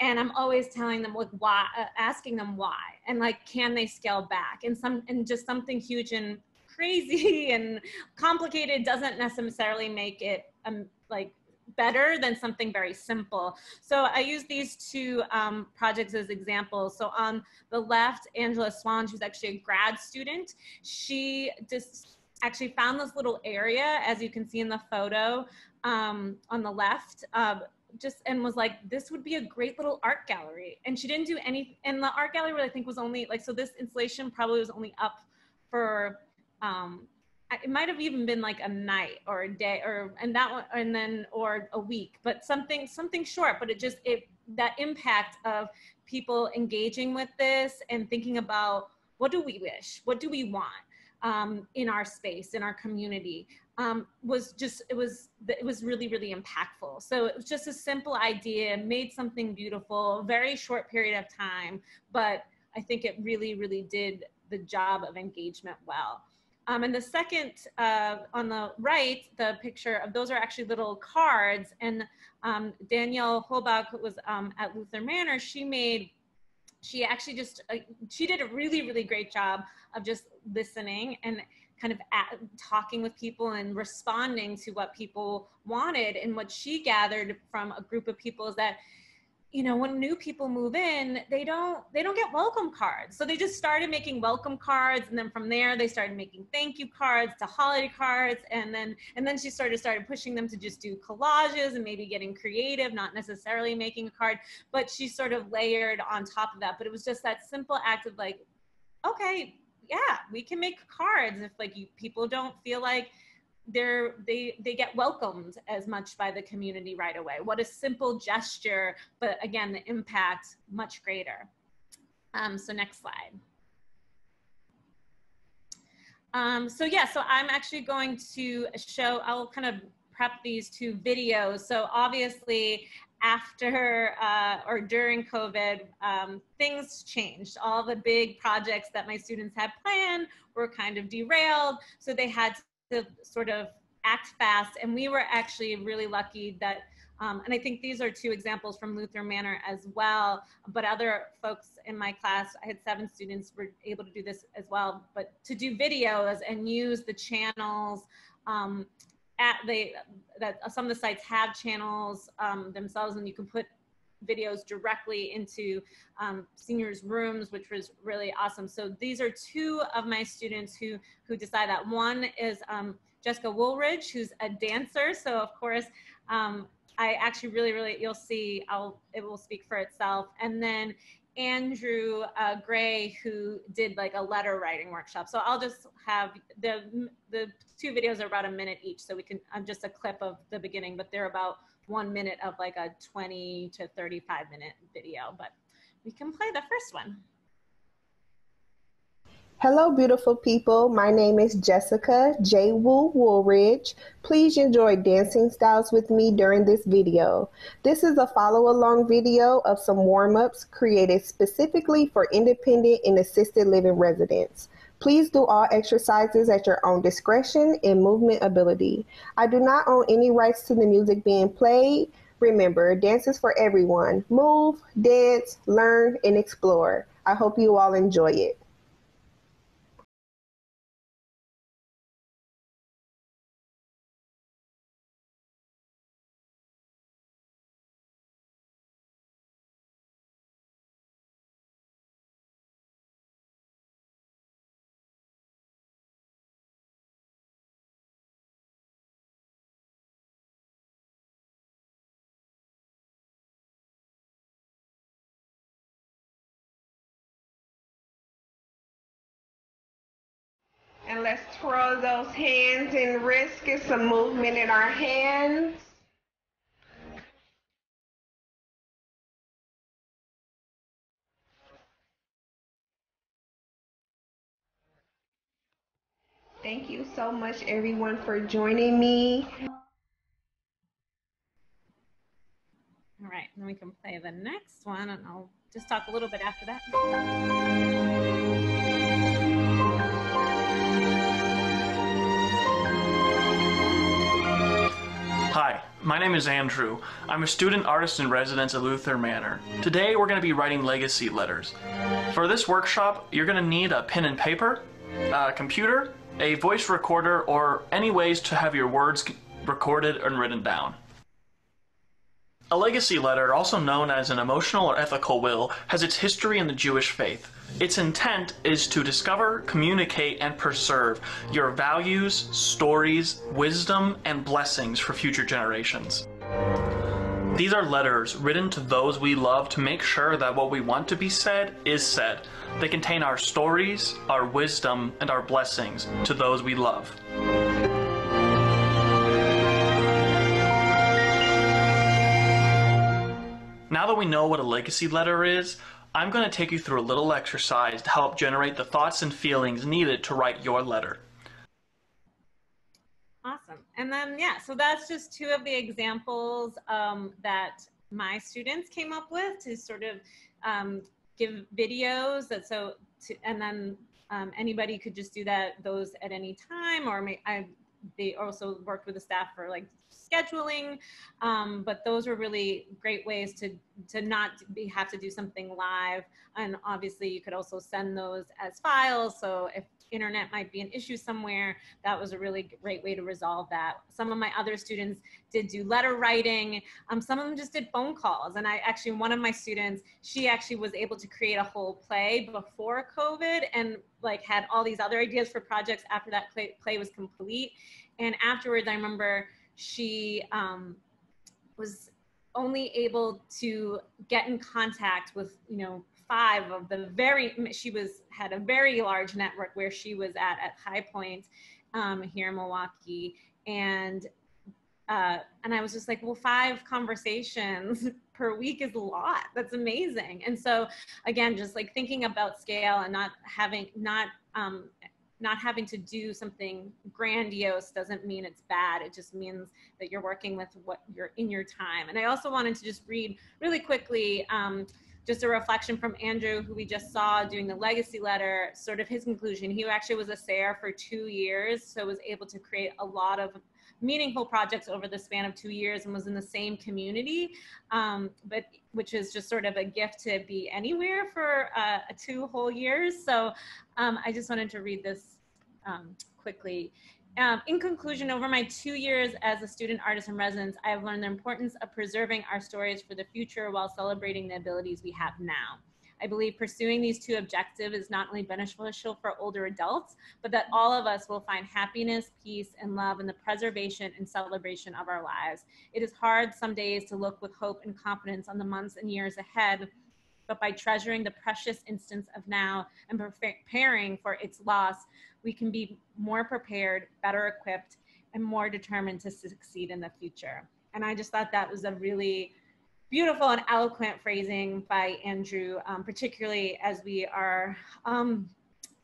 And I'm always telling them, like, why, asking them why, and like, can they scale back? And just something huge and crazy and complicated doesn't necessarily make it like better than something very simple. So I use these two projects as examples. So on the left, Angela Swan, who's actually a grad student, she just actually found this little area, as you can see in the photo on the left, and was like, this would be a great little art gallery. And she didn't do any, and the art gallery, I think, was only like, so this installation probably was only up for, it might have even been like a night or a day, or a week, but something short. But that impact of people engaging with this and thinking about, what do we wish, what do we want in our space, in our community, was really impactful. So it was just a simple idea, made something beautiful, very short period of time, but I think it really did the job of engagement well. And the second, on the right, the picture of those are actually little cards. And Danielle Holbach, who was at Loughmiller Manor, she actually just, she did a really great job of just listening and kind of talking with people and responding to what people wanted. And what she gathered from a group of people is that, you know, when new people move in, they don't get welcome cards. So they just started making welcome cards, and then from there they started making thank you cards to holiday cards, and then she started pushing them to just do collages and maybe getting creative, not necessarily making a card, but she sort of layered on top of that. But it was just that simple act of like, okay, yeah, we can make cards if like people don't feel like they get welcomed as much by the community right away. What a simple gesture, but again, the impact much greater. So next slide. So I'm actually going to show, I'll kind of prep these two videos. So obviously after or during COVID, things changed. All the big projects that my students had planned were kind of derailed. So they had to sort of act fast. And we were actually really lucky that, and I think these are two examples from Loughmiller Manor as well, but other folks in my class, I had 7 students, were able to do this as well, but to do videos and use the channels that some of the sites have channels themselves, and you can put videos directly into seniors' rooms, which was really awesome. So these are 2 of my students who decide that. One is Jessica Woolridge, who's a dancer. So of course, I actually really, you'll see, it will speak for itself. And then Andrew Gray, who did like a letter writing workshop. So I'll just have the 2 videos are about a minute each. So we can, just a clip of the beginning, but they're about 1 minute of like a 20 to 35 minute video, but we can play the first one. Hello, beautiful people. My name is Jessica J. Woolridge. Please enjoy dancing styles with me during this video. This is a follow-along video of some warm-ups created specifically for independent and assisted living residents. Please do all exercises at your own discretion and movement ability. I do not own any rights to the music being played. Remember, dance is for everyone. Move, dance, learn, and explore. I hope you all enjoy it. And let's twirl those hands and wrists, get some movement in our hands. Thank you so much, everyone, for joining me. All right, and we can play the next one, and I'll just talk a little bit after that. Hi, my name is Andrew. I'm a student artist in residence at Loughmiller Manor. Today we're going to be writing legacy letters. For this workshop, you're going to need a pen and paper, a computer, a voice recorder, or any ways to have your words recorded and written down. A legacy letter, also known as an emotional or ethical will, has its history in the Jewish faith. Its intent is to discover, communicate, and preserve your values, stories, wisdom, and blessings for future generations. These are letters written to those we love to make sure that what we want to be said is said. They contain our stories, our wisdom, and our blessings to those we love. Now that we know what a legacy letter is, I'm going to take you through a little exercise to help generate the thoughts and feelings needed to write your letter. Awesome. And then, yeah, so that's just two of the examples that my students came up with to sort of give videos. And then anybody could just do those at any time, or they also worked with the staff for like scheduling, but those were really great ways to not have to do something live. And obviously you could also send those as files, so if internet might be an issue somewhere, that was a really great way to resolve that. Some of my other students did do letter writing. Some of them just did phone calls. And one of my students, she actually was able to create a whole play before COVID, and like had all these other ideas for projects after that play was complete. And afterwards, I remember she was only able to get in contact with, 5 of the had a very large network where she was at High Point here in Milwaukee. And I was just like, well, 5 conversations per week is a lot. That's amazing. And so again, just like thinking about scale and not having to do something grandiose doesn't mean it's bad. It just means that you're working with what you're in your time. And I also wanted to just read really quickly, just a reflection from Andrew, who we just saw doing the legacy letter, sort of his conclusion. He actually was a SARE for 2 years, so was able to create a lot of meaningful projects over the span of 2 years, and was in the same community, but which is just sort of a gift to be anywhere for 2 whole years. So I just wanted to read this quickly. In conclusion, over my 2 years as a student artist in residence, I have learned the importance of preserving our stories for the future while celebrating the abilities we have now. I believe pursuing these 2 objectives is not only beneficial for older adults, but that all of us will find happiness, peace, and love in the preservation and celebration of our lives. It is hard some days to look with hope and confidence on the months and years ahead, but by treasuring the precious instance of now and preparing for its loss, we can be more prepared, better equipped, and more determined to succeed in the future. And I just thought that was a really beautiful and eloquent phrasing by Andrew, particularly as we are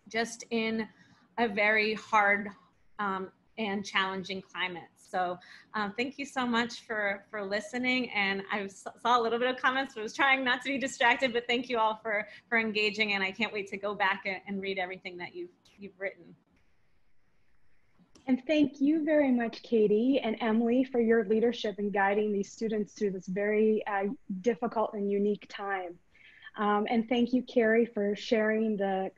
just in a very hard and challenging climate. So thank you so much for listening. And I saw a little bit of comments, but I was trying not to be distracted, but thank you all for engaging. And I can't wait to go back and read everything that you've written. And thank you very much, Katie and Emily, for your leadership in guiding these students through this very difficult and unique time. And thank you, Kari, for sharing the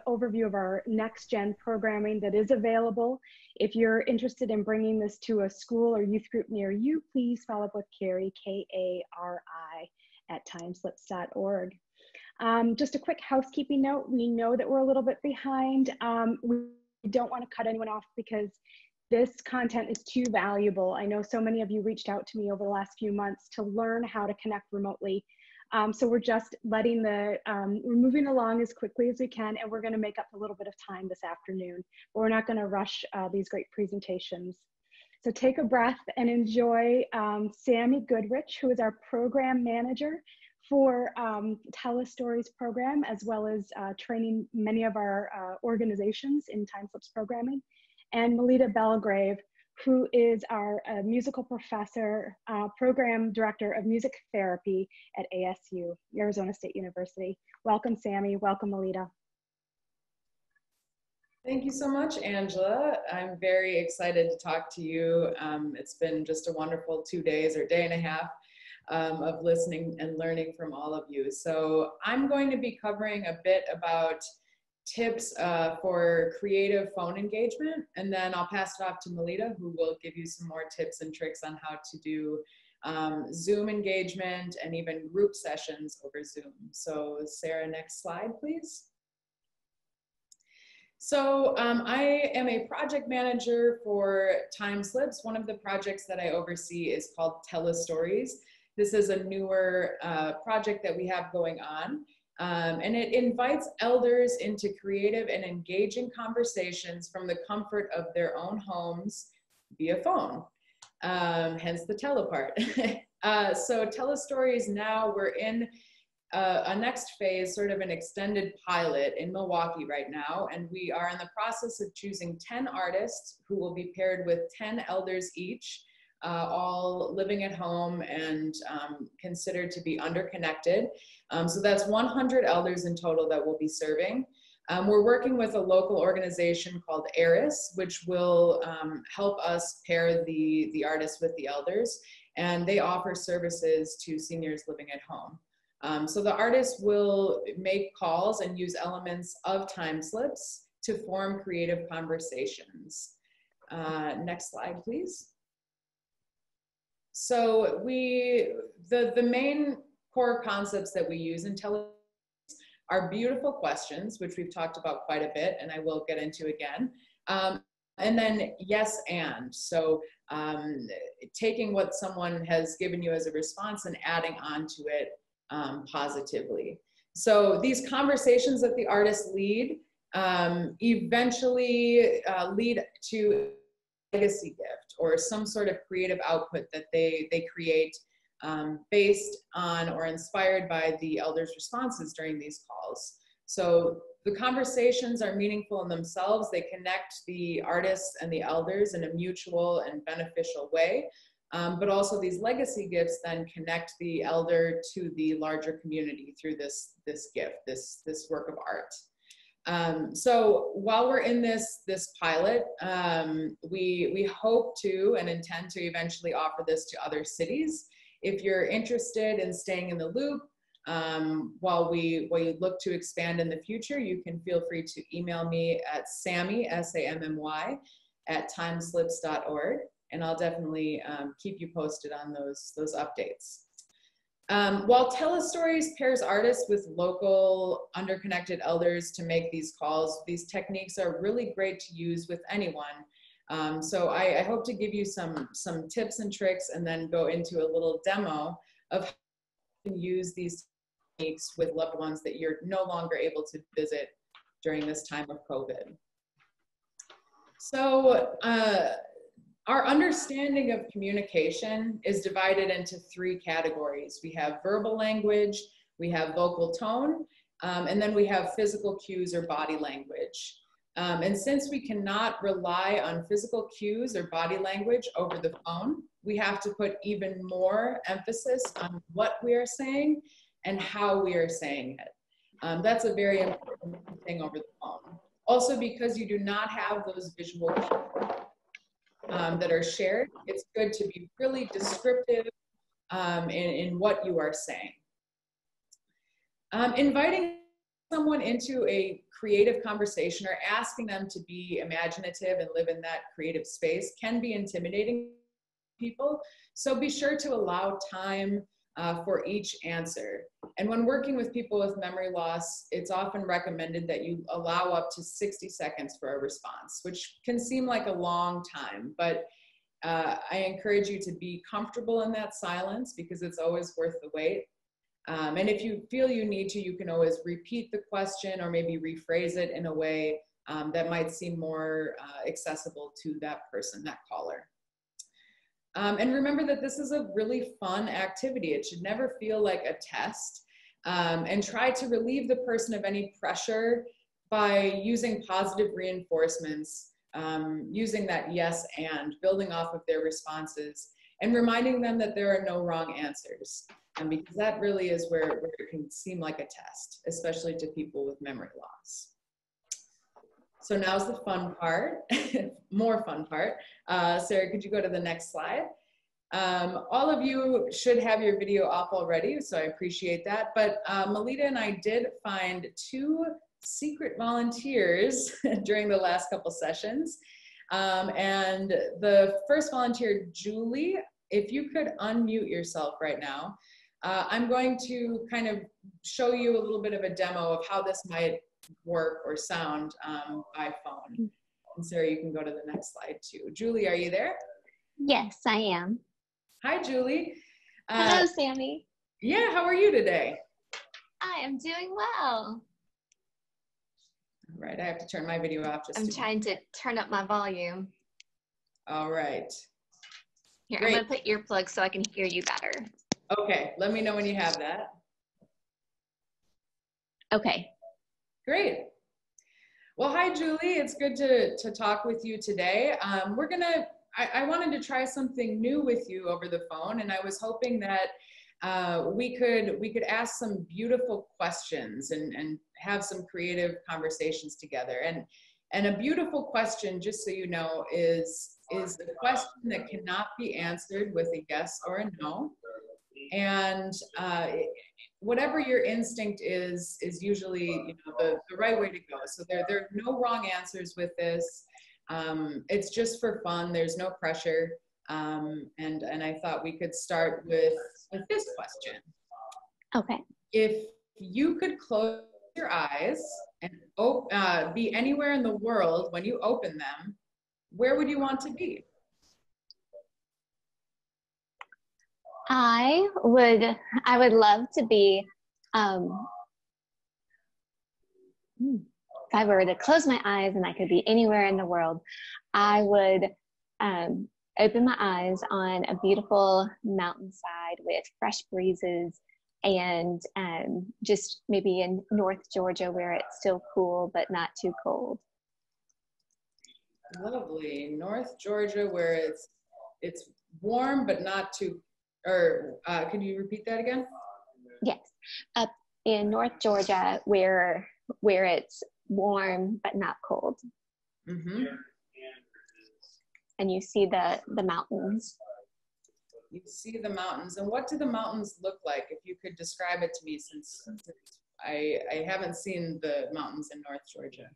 overview of our Next Gen programming that is available. If you're interested in bringing this to a school or youth group near you, please follow up with Kari, K-A-R-I, at timeslips.org. Just a quick housekeeping note. We know that we're a little bit behind. We don't want to cut anyone off because this content is too valuable. I know so many of you reached out to me over the last few months to learn how to connect remotely. So we're just letting we're moving along as quickly as we can, and we're going to make up a little bit of time this afternoon. But we're not going to rush these great presentations. So take a breath and enjoy Sammy Goodrich, who is our program manager for Tell Us Stories program, as well as training many of our organizations in time slips programming, and Melita Belgrave, who is our musical professor, program director of music therapy at ASU, Arizona State University. Welcome, Sammy. Welcome, Melita. Thank you so much, Angela. I'm very excited to talk to you. It's been just a wonderful 2 days or day and a half of listening and learning from all of you. So I'm going to be covering a bit about tips for creative phone engagement, and then I'll pass it off to Melita, who will give you some more tips and tricks on how to do Zoom engagement and even group sessions over Zoom. So Sarah, next slide, please. So I am a project manager for Time Slips. One of the projects that I oversee is called Tell Us Stories. This is a newer project that we have going on, and it invites elders into creative and engaging conversations from the comfort of their own homes via phone, hence the telepart. So Tell Us Stories now, we're in a next phase, sort of an extended pilot in Milwaukee right now, and we are in the process of choosing 10 artists who will be paired with 10 elders each, all living at home and considered to be underconnected. So that's 100 elders in total that we'll be serving. We're working with a local organization called Eris, which will help us pair the artists with the elders, and they offer services to seniors living at home. So the artists will make calls and use elements of time slips to form creative conversations. Next slide, please. So the main core concepts that we use in Tell Us are beautiful questions, which we've talked about quite a bit, and I will get into again. And then yes, and. So taking what someone has given you as a response and adding on to it positively. So these conversations that the artists lead eventually lead to a legacy gift or some sort of creative output that they create based on or inspired by the elders' responses during these calls. So the conversations are meaningful in themselves. They connect the artists and the elders in a mutual and beneficial way. But also these legacy gifts then connect the elder to the larger community through this gift, this work of art. So while we're in this pilot, we hope to and intend to eventually offer this to other cities. If you're interested in staying in the loop, while we look to expand in the future, you can feel free to email me at Sammy, S-A-M-M-Y, @timeslips.org. And I'll definitely keep you posted on those updates. While Tell Us Stories pairs artists with local underconnected elders to make these calls, these techniques are really great to use with anyone. So I hope to give you some tips and tricks and then go into a little demo of how you can use these techniques with loved ones that you're no longer able to visit during this time of COVID. So, our understanding of communication is divided into 3 categories. We have verbal language, we have vocal tone, and then we have physical cues or body language. And since we cannot rely on physical cues or body language over the phone, we have to put even more emphasis on what we are saying and how we are saying it. That's a very important thing over the phone. Also, because you do not have those visual cues that are shared, it's good to be really descriptive in what you are saying. Inviting someone into a creative conversation or asking them to be imaginative and live in that creative space can be intimidating to people. So be sure to allow time for each answer. And when working with people with memory loss, it's often recommended that you allow up to 60 seconds for a response, which can seem like a long time, but I encourage you to be comfortable in that silence because it's always worth the wait. And if you feel you need to, you can always repeat the question or maybe rephrase it in a way that might seem more accessible to that person, that caller. And remember that this is a really fun activity. It should never feel like a test. And try to relieve the person of any pressure by using positive reinforcements, using that yes and, building off of their responses, and reminding them that there are no wrong answers. Because that really is where it can seem like a test, especially to people with memory loss. So now's the fun part, more fun part. Sarah, could you go to the next slide? All of you should have your video off already, so I appreciate that. But Melita and I did find 2 secret volunteers during the last couple sessions. And the first volunteer, Julie, if you could unmute yourself right now. I'm going to kind of show you a little bit of a demo of how this might work or sound by phone. And Sarah, you can go to the next slide too. Julie, are you there? Yes, I am. Hi, Julie. Hello, Sammy. Yeah, how are you today? I am doing well. All right, I have to turn my video off just I'm trying to turn up my volume. All right. Here, Great. I'm going to put earplugs so I can hear you better. Okay, let me know when you have that. Okay. Great. Well, hi, Julie. It's good to talk with you today. I wanted to try something new with you over the phone, and I was hoping that we could ask some beautiful questions and have some creative conversations together. And a beautiful question, just so you know, is a question that cannot be answered with a yes or a no. And whatever your instinct is usually the right way to go. So there are no wrong answers with this. It's just for fun. There's no pressure. And I thought we could start with this question. Okay. If you could close your eyes and be anywhere in the world when you open them, where would you want to be? I would love to be, if I were to close my eyes and I could be anywhere in the world, I would open my eyes on a beautiful mountainside with fresh breezes, and just maybe in North Georgia where it's still cool but not too cold. Lovely. North Georgia where it's warm but not too, or can you repeat that again? Yes, up in North Georgia where it's warm but not cold. Mm-hmm. And you see the mountains. You see the mountains. And what do the mountains look like? If you could describe it to me, since I haven't seen the mountains in North Georgia.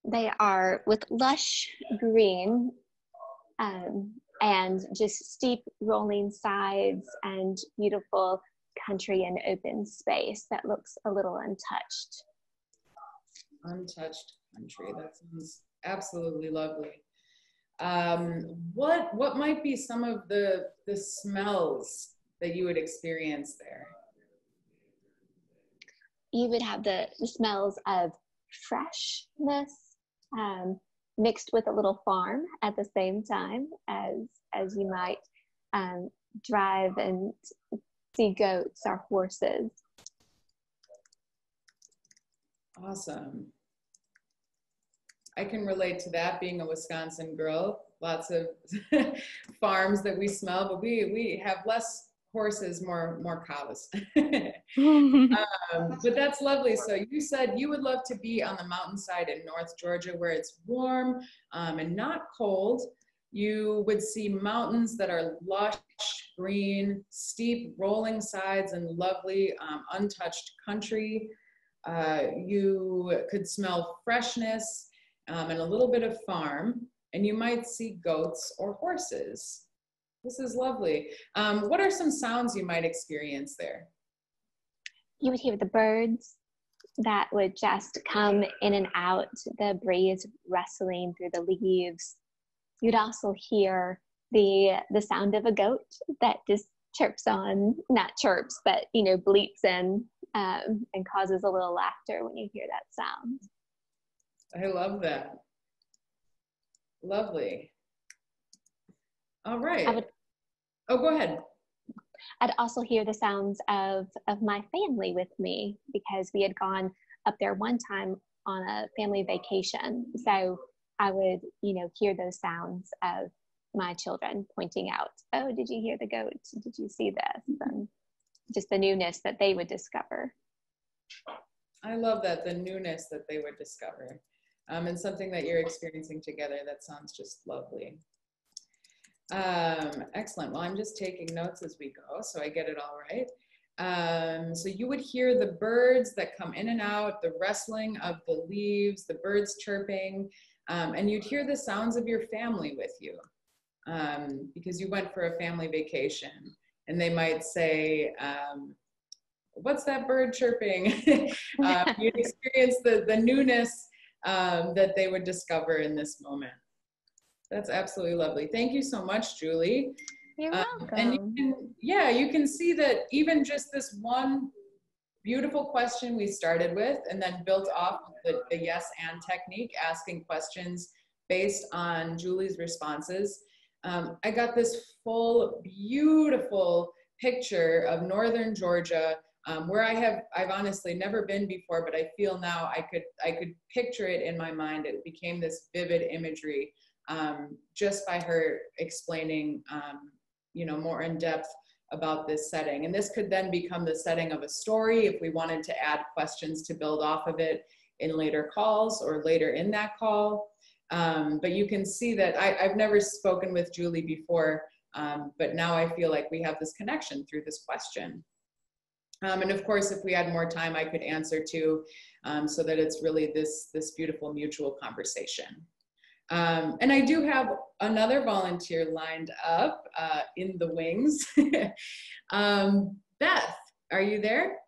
They are with lush green and just steep rolling sides and beautiful country and open space that looks a little untouched. Untouched country. That sounds absolutely lovely. What might be some of the smells that you would experience there? You would have the smells of freshness mixed with a little farm at the same time, as you might drive and see goats or horses. Awesome. I can relate to that, being a Wisconsin girl. Lots of farms that we smell, but we have less horses, more cows. But that's lovely. So you said you would love to be on the mountainside in North Georgia where it's warm and not cold. You would see mountains that are lush, green, steep, rolling sides, and lovely, untouched country. You could smell freshness and a little bit of farm, and you might see goats or horses. This is lovely. What are some sounds you might experience there? You would hear the birds that would just come in and out, the breeze rustling through the leaves. You'd also hear the sound of a goat that just chirps on, not chirps, but bleats in and causes a little laughter when you hear that sound. I love that. Lovely. All right. Oh, go ahead. I'd also hear the sounds of my family with me, because we had gone up there one time on a family vacation. So I would, hear those sounds of my children pointing out, oh, did you hear the goat? Did you see this? And just the newness that they would discover. I love that, the newness that they would discover. And something that you're experiencing together. That sounds just lovely. Excellent. Well, I'm just taking notes as we go, so I get it all right. So you would hear the birds that come in and out, the rustling of the leaves, the birds chirping, and you'd hear the sounds of your family with you, because you went for a family vacation, and they might say, what's that bird chirping? You'd experience the newness that they would discover in this moment. That's absolutely lovely. Thank you so much, Julie. You're welcome. And you can see that even just this one beautiful question we started with, and then built off the yes and technique, asking questions based on Julie's responses. I got this full, beautiful picture of northern Georgia, where I've honestly never been before, but I feel now I could picture it in my mind. It became this vivid imagery. Just by her explaining, more in depth about this setting. And this could then become the setting of a story if we wanted to add questions to build off of it in later calls or later in that call. But you can see that I've never spoken with Julie before, but now I feel like we have this connection through this question. And of course, if we had more time, I could answer too, so that it's really this beautiful mutual conversation. And I do have another volunteer lined up in the wings. Beth, are you there?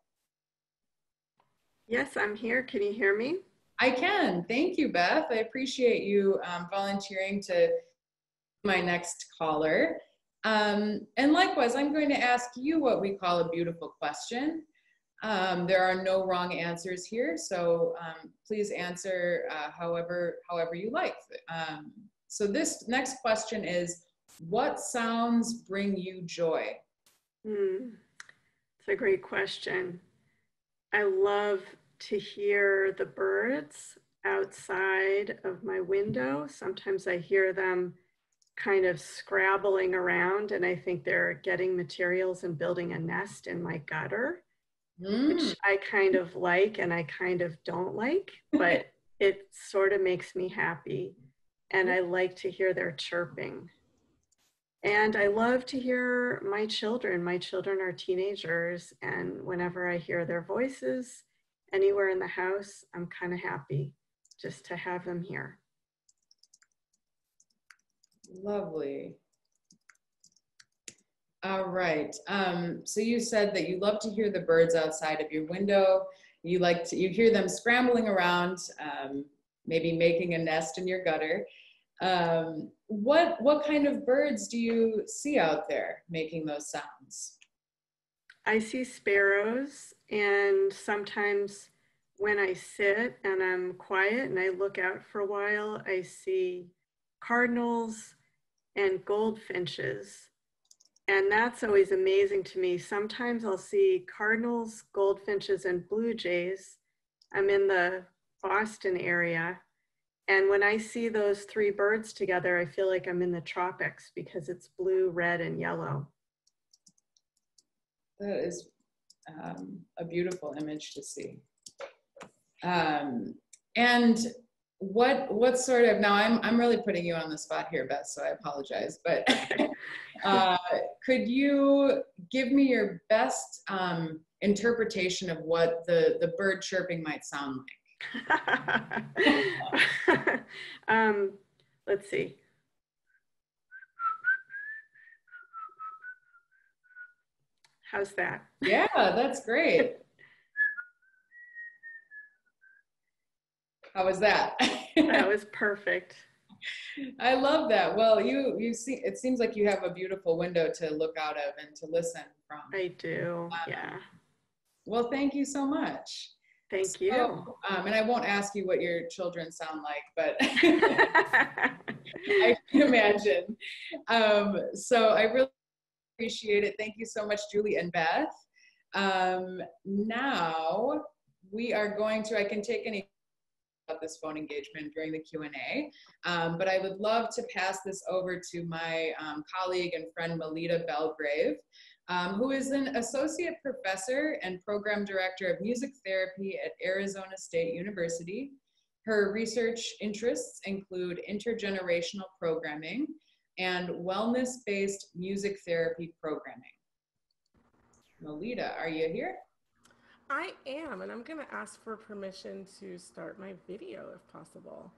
Yes, I'm here. Can you hear me? I can. Thank you, Beth. I appreciate you volunteering to my next caller. And likewise, I'm going to ask you what we call a beautiful question. There are no wrong answers here, so please answer however you like. So this next question is, what sounds bring you joy? It's a great question. I love to hear the birds outside of my window. Sometimes I hear them kind of scrabbling around, and I think they're getting materials and building a nest in my gutter. Which I kind of like and I kind of don't like, but it sort of makes me happy. And I like to hear their chirping. And I love to hear my children. My children are teenagers, and whenever I hear their voices anywhere in the house, I'm kind of happy just to have them here. Lovely. All right. So you said that you love to hear the birds outside of your window. You hear them scrambling around, maybe making a nest in your gutter. What kind of birds do you see out there making those sounds? I see sparrows, and sometimes when I sit and I'm quiet and I look out for a while, I see cardinals and goldfinches. And that's always amazing to me. Sometimes I'll see cardinals, goldfinches, and blue jays. I'm in the Boston area. And when I see those three birds together, I feel like I'm in the tropics because it's blue, red, and yellow. That is a beautiful image to see. And what sort of, now I'm really putting you on the spot here, Beth, so I apologize, but could you give me your best interpretation of what the bird chirping might sound like? Let's see. How's that? Yeah, that's great. How was that? That was perfect. I love that. Well, you see, it seems like you have a beautiful window to look out of and to listen from. I do, yeah. Well, thank you so much. Thank you. So, and I won't ask you what your children sound like, but I can imagine. So I really appreciate it. Thank you so much, Julie and Beth. Now we are going to, I can take any about this phone engagement during the Q&A, but I would love to pass this over to my colleague and friend Melita Belgrave, who is an associate professor and program director of music therapy at Arizona State University. Her research interests include intergenerational programming and wellness-based music therapy programming. Melita, are you here? I am, and I'm going to ask for permission to start my video if possible,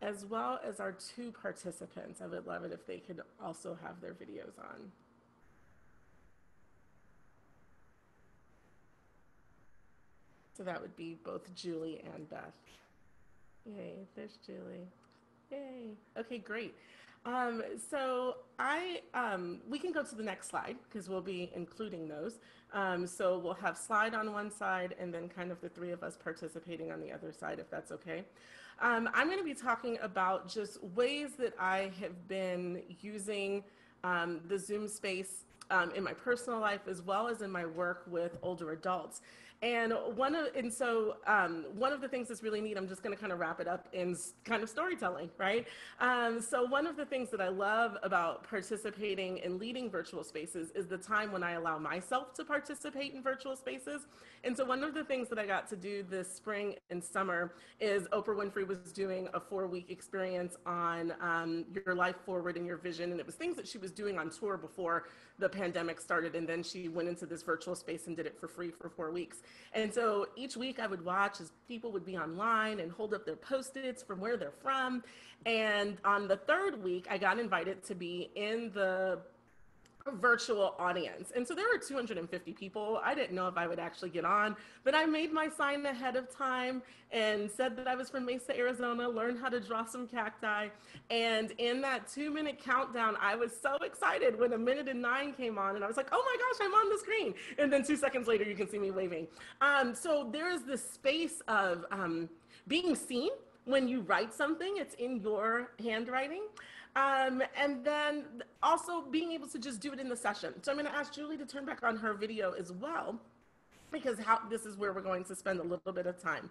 as well as our two participants. I would love it if they could also have their videos on. So that would be both Julie and Beth. Yay, there's Julie. Yay. Okay, great. So we can go to the next slide because we'll be including those. So we'll have slide on one side and then kind of the three of us participating on the other side, if that's okay. I'm going to be talking about just ways that I have been using the Zoom space in my personal life as well as in my work with older adults. And one of the things that's really neat, I'm just going to kind of wrap it up in kind of storytelling, right? So one of the things that I love about participating in leading virtual spaces is the time when I allow myself to participate in virtual spaces. And so one of the things that I got to do this spring and summer is Oprah Winfrey was doing a 4-week experience on your life forward and your vision. And it was things that she was doing on tour before the pandemic started. And then she went into this virtual space and did it for free for 4 weeks. And so each week I would watch as people would be online and hold up their Post-its from where they're from. And on the 3rd week, I got invited to be in the virtual audience. And so there were 250 people. I didn't know if I would actually get on, but I made my sign ahead of time and said that I was from Mesa, Arizona, learned how to draw some cacti. And in that 2-minute countdown, I was so excited when 1:09 came on and I was like, oh my gosh, I'm on the screen. And then 2 seconds later, you can see me waving. So there is this space of being seen when you write something, it's in your handwriting. And then also being able to just do it in the session. So I'm going to ask Julie to turn back on her video as well, because this is where we're going to spend a little bit of time.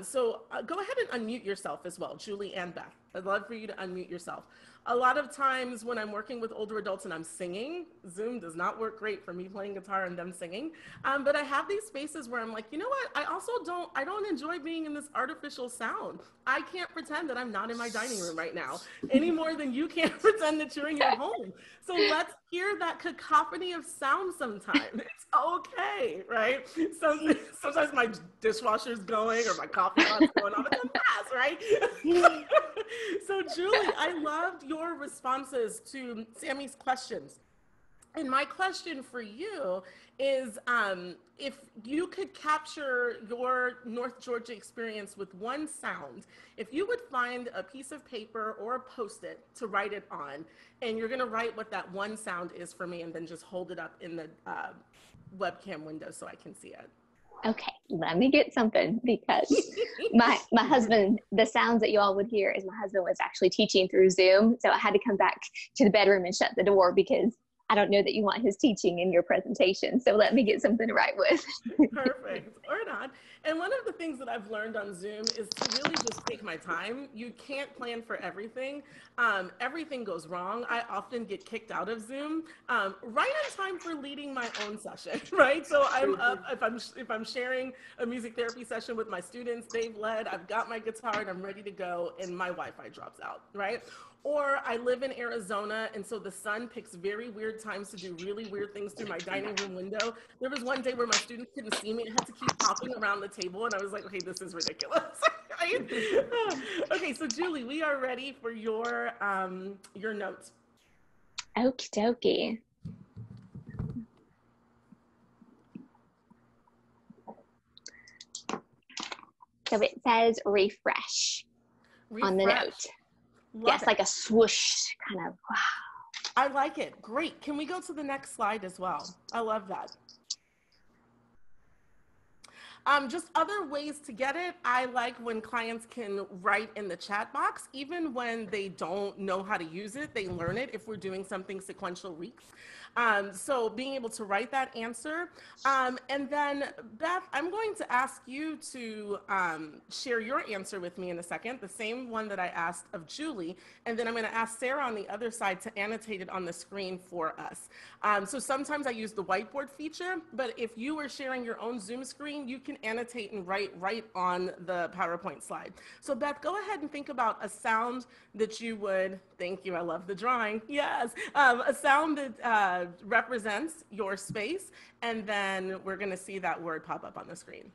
So go ahead and unmute yourself as well, Julie and Beth. I'd love for you to unmute yourself. A lot of times when I'm working with older adults and I'm singing, Zoom does not work great for me playing guitar and them singing. But I have these spaces where I'm like, you know what? I don't enjoy being in this artificial sound. I can't pretend that I'm not in my dining room right now any more than you can't pretend that you're in your home. So let's hear that cacophony of sound sometime. It's okay, right? Sometimes my dishwasher's going or my coffee pot's going on, but that's right? So Julie, I loved your responses to Sammy's questions. And my question for you is, if you could capture your North Georgia experience with one sound, if you would find a piece of paper or a Post-it to write it on, and you're going to write what that one sound is for me and then just hold it up in the webcam window so I can see it. Okay, let me get something, because my husband, the sounds that you all would hear is my husband was actually teaching through Zoom. So I had to come back to the bedroom and shut the door because I don't know that you want his teaching in your presentation. So let me get something to write with. Perfect, or not. And one of the things that I've learned on Zoom is to really just take my time. You can't plan for everything. Everything goes wrong. I often get kicked out of Zoom right on time for leading my own session, right? So I'm up, if I'm sharing a music therapy session with my students, they've led, I've got my guitar and I'm ready to go, and my Wi-Fi drops out, right? Or I live in Arizona, and so the sun picks very weird times to do really weird things through my dining room window. There was one day where my students couldn't see me and had to keep hopping around the table, and I was like, okay, this is ridiculous. Right? Okay, so Julie, we are ready for your notes. Okie dokie. So it says refresh on the note. Yes, like a swoosh kind of. Wow. I like it. Great. Can we go to the next slide as well? I love that. Just other ways to get it. I like when clients can write in the chat box, even when they don't know how to use it, they learn it if we're doing something sequential weeks. So being able to write that answer. And then Beth, I'm going to ask you to share your answer with me in a second, the same one that I asked of Julie. And then I'm going to ask Sarah on the other side to annotate it on the screen for us. So sometimes I use the whiteboard feature, but if you were sharing your own Zoom screen, you can annotate and write right on the PowerPoint slide. So Beth, go ahead and think about a sound that you would, thank you, I love the drawing, yes, a sound that represents your space, and then we're going to see that word pop up on the screen.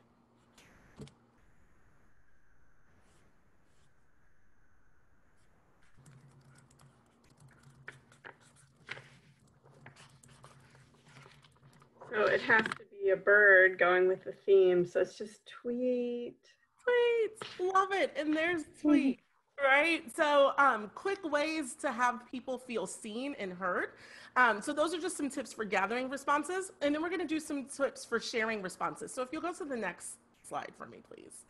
So it has to be a bird going with the theme. So it's just tweet. Tweet, love it. And there's tweet, right? So quick ways to have people feel seen and heard. So those are just some tips for gathering responses. And then we're going to do some tips for sharing responses. So if you'll go to the next slide for me, please.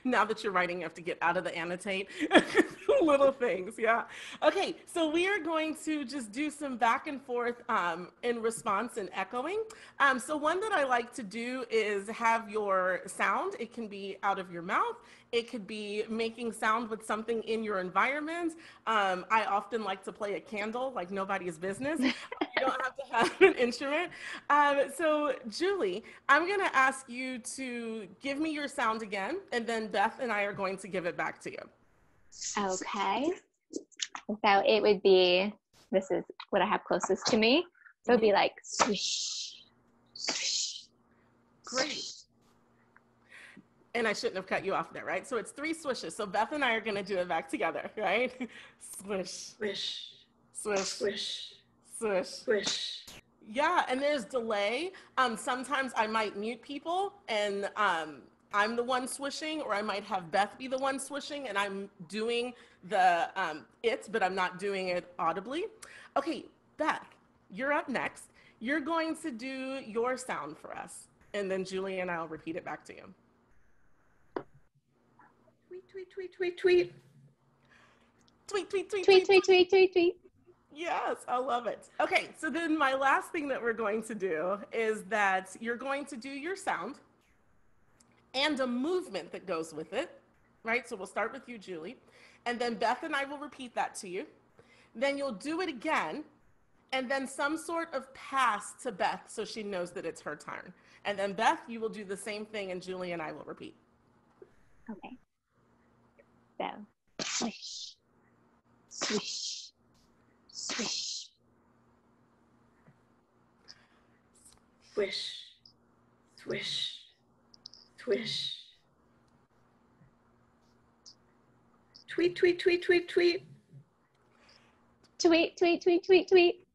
Now that you're writing, you have to get out of the annotate. Little things, yeah. Okay, so we are going to just do some back and forth in response and echoing. So one that I like to do is have your sound. It can be out of your mouth. It could be making sound with something in your environment. I often like to play a candle like nobody's business. You don't have to have an instrument. So Julie, I'm gonna ask you to give me your sound again, and then Beth and I are going to give it back to you. Okay. So it would be, this is what I have closest to me. So it'd be like swish, swish. Great. And I shouldn't have cut you off there, right? So it's 3 swishes. So Beth and I are going to do it back together, right? Swish, Swish, swish, swish, swish. swish. Yeah, and there's delay. Sometimes I might mute people and I'm the one swishing, or I might have Beth be the one swishing and I'm doing the but I'm not doing it audibly. Okay, Beth, you're up next. You're going to do your sound for us. And then Julie and I'll repeat it back to you. Tweet, tweet, tweet, tweet, tweet. Tweet, tweet, tweet, Tweet, tweet, tweet, tweet, tweet. Yes, I love it. Okay, so then my last thing that we're going to do is that you're going to do your sound and a movement that goes with it, right? So we'll start with you, Julie, and then Beth and I will repeat that to you. Then you'll do it again, and then some sort of pass to Beth so she knows that it's her turn. And then Beth, you will do the same thing, and Julie and I will repeat. Okay. So, swish, swish, swish. Swish, swish, swish. Tweet, tweet, tweet, tweet, tweet. Tweet, tweet, tweet, tweet, tweet.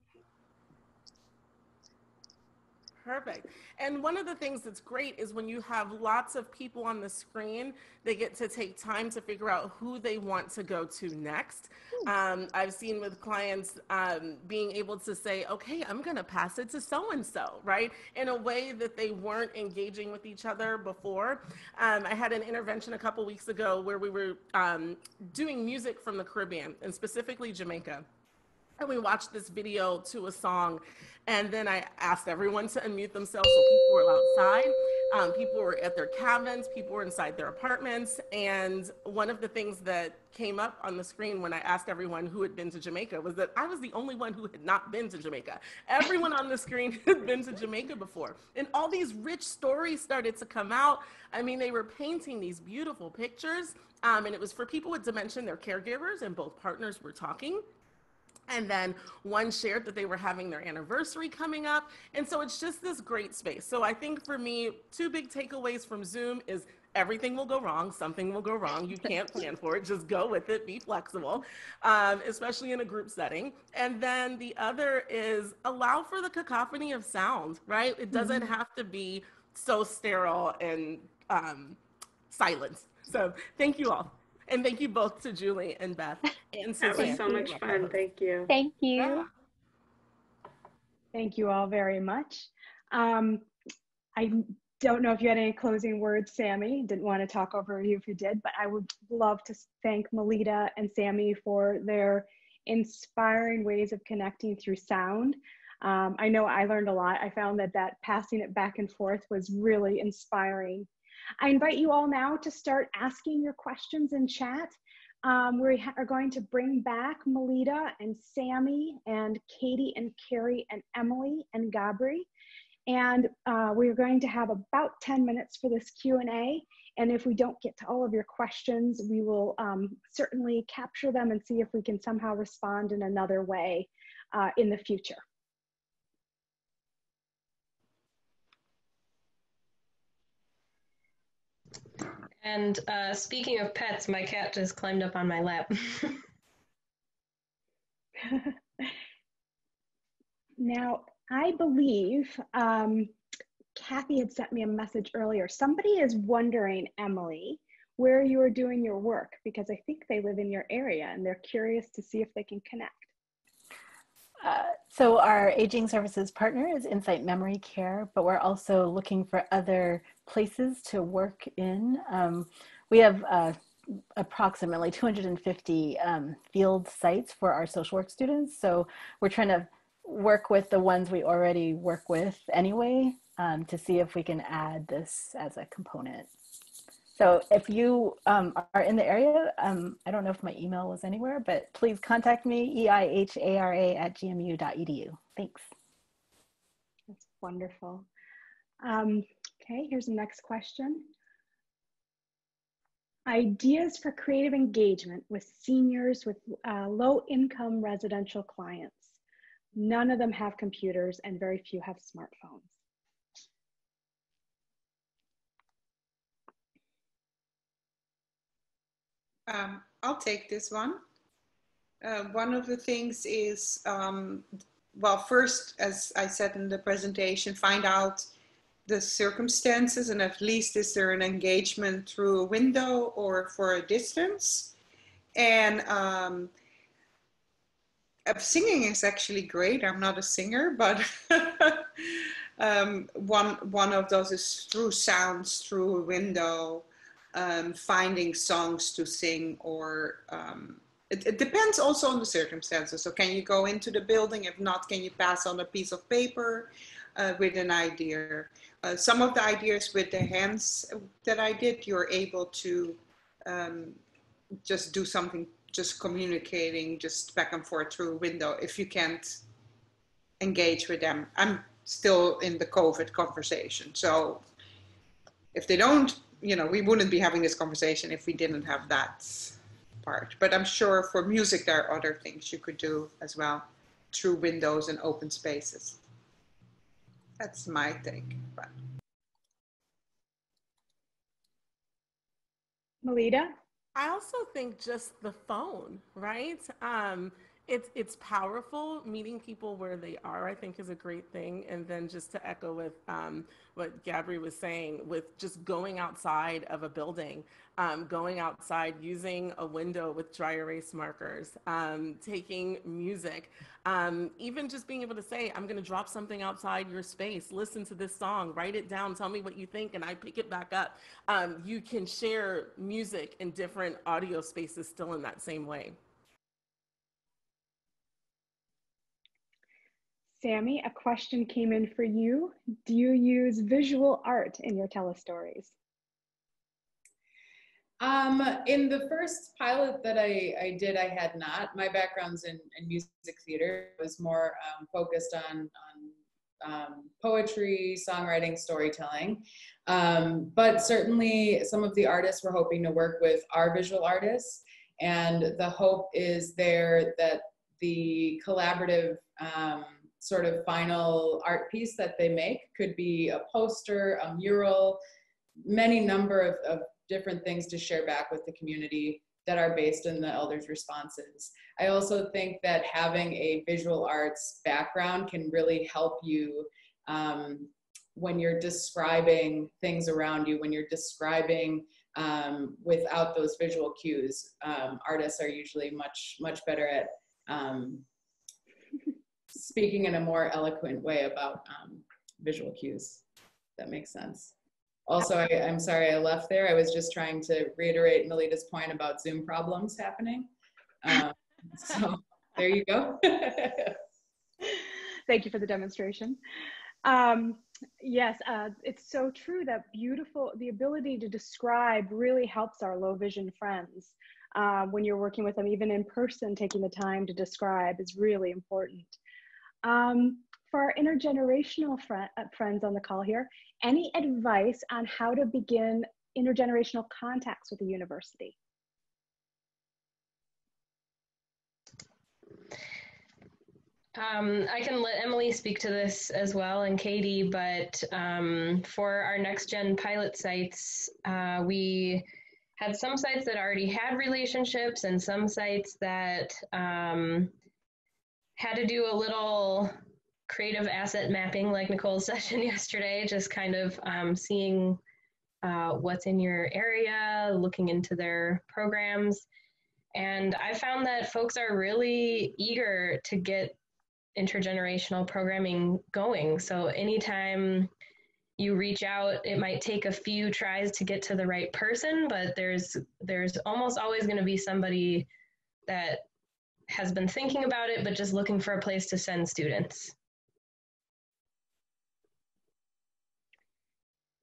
Perfect. And one of the things that's great is when you have lots of people on the screen, they get to take time to figure out who they want to go to next. I've seen with clients being able to say, okay, I'm going to pass it to so-and-so, right? In a way that they weren't engaging with each other before. I had an intervention a couple weeks ago where we were doing music from the Caribbean, and specifically Jamaica. And we watched this video to a song, and then I asked everyone to unmute themselves. So people were outside, people were at their cabins, people were inside their apartments. And one of the things that came up on the screen when I asked everyone who had been to Jamaica was that I was the only one who had not been to Jamaica. Everyone on the screen had been to Jamaica before. And all these rich stories started to come out. I mean, they were painting these beautiful pictures, and it was for people with dementia, their caregivers, and both partners were talking. And then one shared that they were having their anniversary coming up. And so it's just this great space. So I think for me, 2 big takeaways from Zoom is everything will go wrong. Something will go wrong. You can't plan for it. Just go with it. Be flexible, especially in a group setting. And then the other is allow for the cacophony of sound, right? It doesn't have to be so sterile and silent. So thank you all. And thank you both to Julie and Beth and Suzanne. That was so much fun. Thank you. Thank you. Yeah. Thank you all very much. I don't know if you had any closing words, Sammy. Didn't want to talk over you if you did, but I would love to thank Melita and Sammy for their inspiring ways of connecting through sound. I know I learned a lot. I found that passing it back and forth was really inspiring. I invite you all now to start asking your questions in chat. We are going to bring back Melita and Sammy and Katie and Kari and Emily and Gabri. And we're going to have about 10 minutes for this Q&A. And if we don't get to all of your questions, we will certainly capture them and see if we can somehow respond in another way in the future. And speaking of pets, my cat just climbed up on my lap. Now, I believe Kathy had sent me a message earlier. Somebody is wondering, Emily, where you are doing your work, because I think they live in your area and they're curious to see if they can connect. So our aging services partner is Insight Memory Care, but we're also looking for other places to work in. We have approximately 250 field sites for our social work students. So we're trying to work with the ones we already work with anyway to see if we can add this as a component. So if you are in the area, I don't know if my email was anywhere, but please contact me, eihara@gmu.edu. Thanks. That's wonderful. Okay, here's the next question. Ideas for creative engagement with seniors with low-income residential clients. None of them have computers and very few have smartphones. I'll take this one. One of the things is, well, first, as I said in the presentation, find out the circumstances and at least is there an engagement through a window or for a distance. And singing is actually great. I'm not a singer, but one of those is through sounds, through a window. Finding songs to sing, or it depends also on the circumstances. So can you go into the building? If not, can you pass on a piece of paper with an idea? Some of the ideas with the hands that I did, you're able to just do something, just communicating, just back and forth through a window if you can't engage with them. I'm still in the COVID conversation. So if they don't, you know, we wouldn't be having this conversation if we didn't have that part. But I'm sure for music, there are other things you could do as well through windows and open spaces. That's my take. But. Melita? I also think just the phone, right? It's powerful. Meeting people where they are, I think, is a great thing. And then just to echo with what Gabri was saying, with just going outside of a building, going outside, using a window with dry erase markers, taking music, even just being able to say, I'm going to drop something outside your space, listen to this song, write it down, tell me what you think, and I pick it back up. You can share music in different audio spaces still in that same way. Sammy, a question came in for you. Do you use visual art in your telestories? In the first pilot that I did, I had not. My background's in music theater. It was more focused on poetry, songwriting, storytelling. But certainly some of the artists we're hoping to work with are visual artists. And the hope is there that the collaborative sort of final art piece that they make could be a poster, a mural, many number of different things to share back with the community that are based in the elders' responses. I also think that having a visual arts background can really help you when you're describing things around you, when you're describing without those visual cues. Artists are usually much better at speaking in a more eloquent way about visual cues. That makes sense. Also, I'm sorry I left there. I was just trying to reiterate Melita's point about Zoom problems happening. So there you go. Thank you for the demonstration. Yes, it's so true that the ability to describe really helps our low vision friends. When you're working with them, even in person, taking the time to describe is really important. For our intergenerational friends on the call here, any advice on how to begin intergenerational contacts with the university? I can let Emily speak to this as well, and Katie, but for our next gen pilot sites, we had some sites that already had relationships and some sites that had to do a little creative asset mapping like Nicole's session yesterday, just kind of seeing what's in your area, looking into their programs. And I found that folks are really eager to get intergenerational programming going. So anytime you reach out, it might take a few tries to get to the right person, but there's almost always going to be somebody that has been thinking about it, but just looking for a place to send students.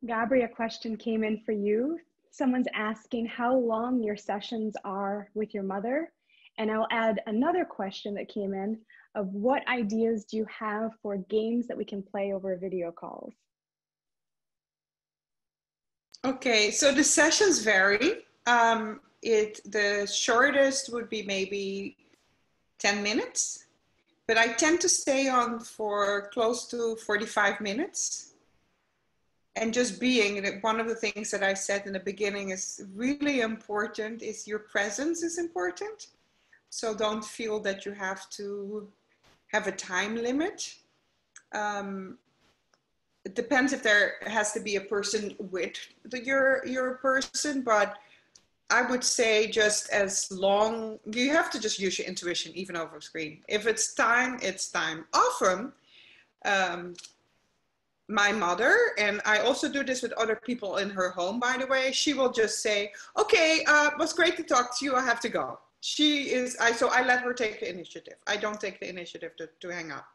Gabri, a question came in for you. Someone's asking how long your sessions are with your mother. And I'll add another question that came in of what ideas do you have for games that we can play over video calls? Okay, so the sessions vary. The shortest would be maybe 10 minutes, but I tend to stay on for close to 45 minutes. And just being, one of the things that I said in the beginning is really important is your presence is important. So don't feel that you have to have a time limit. It depends if there has to be a person with your person, but I would say just as long, you have to just use your intuition even over screen. If it's time, it's time. Often, my mother, and I also do this with other people in her home, by the way, she will just say, okay, it was great to talk to you, I have to go. So I let her take the initiative. I don't take the initiative to hang up.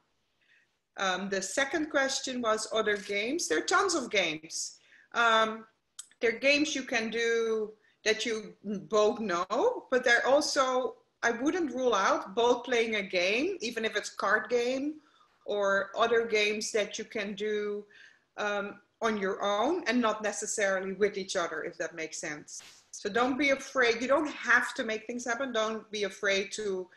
The second question was other games. There are tons of games. There are games you can do that you both know, but there are also, I wouldn't rule out both playing a game, even if it's card game, or other games that you can do on your own and not necessarily with each other, if that makes sense. So don't be afraid. You don't have to make things happen. Don't be afraid to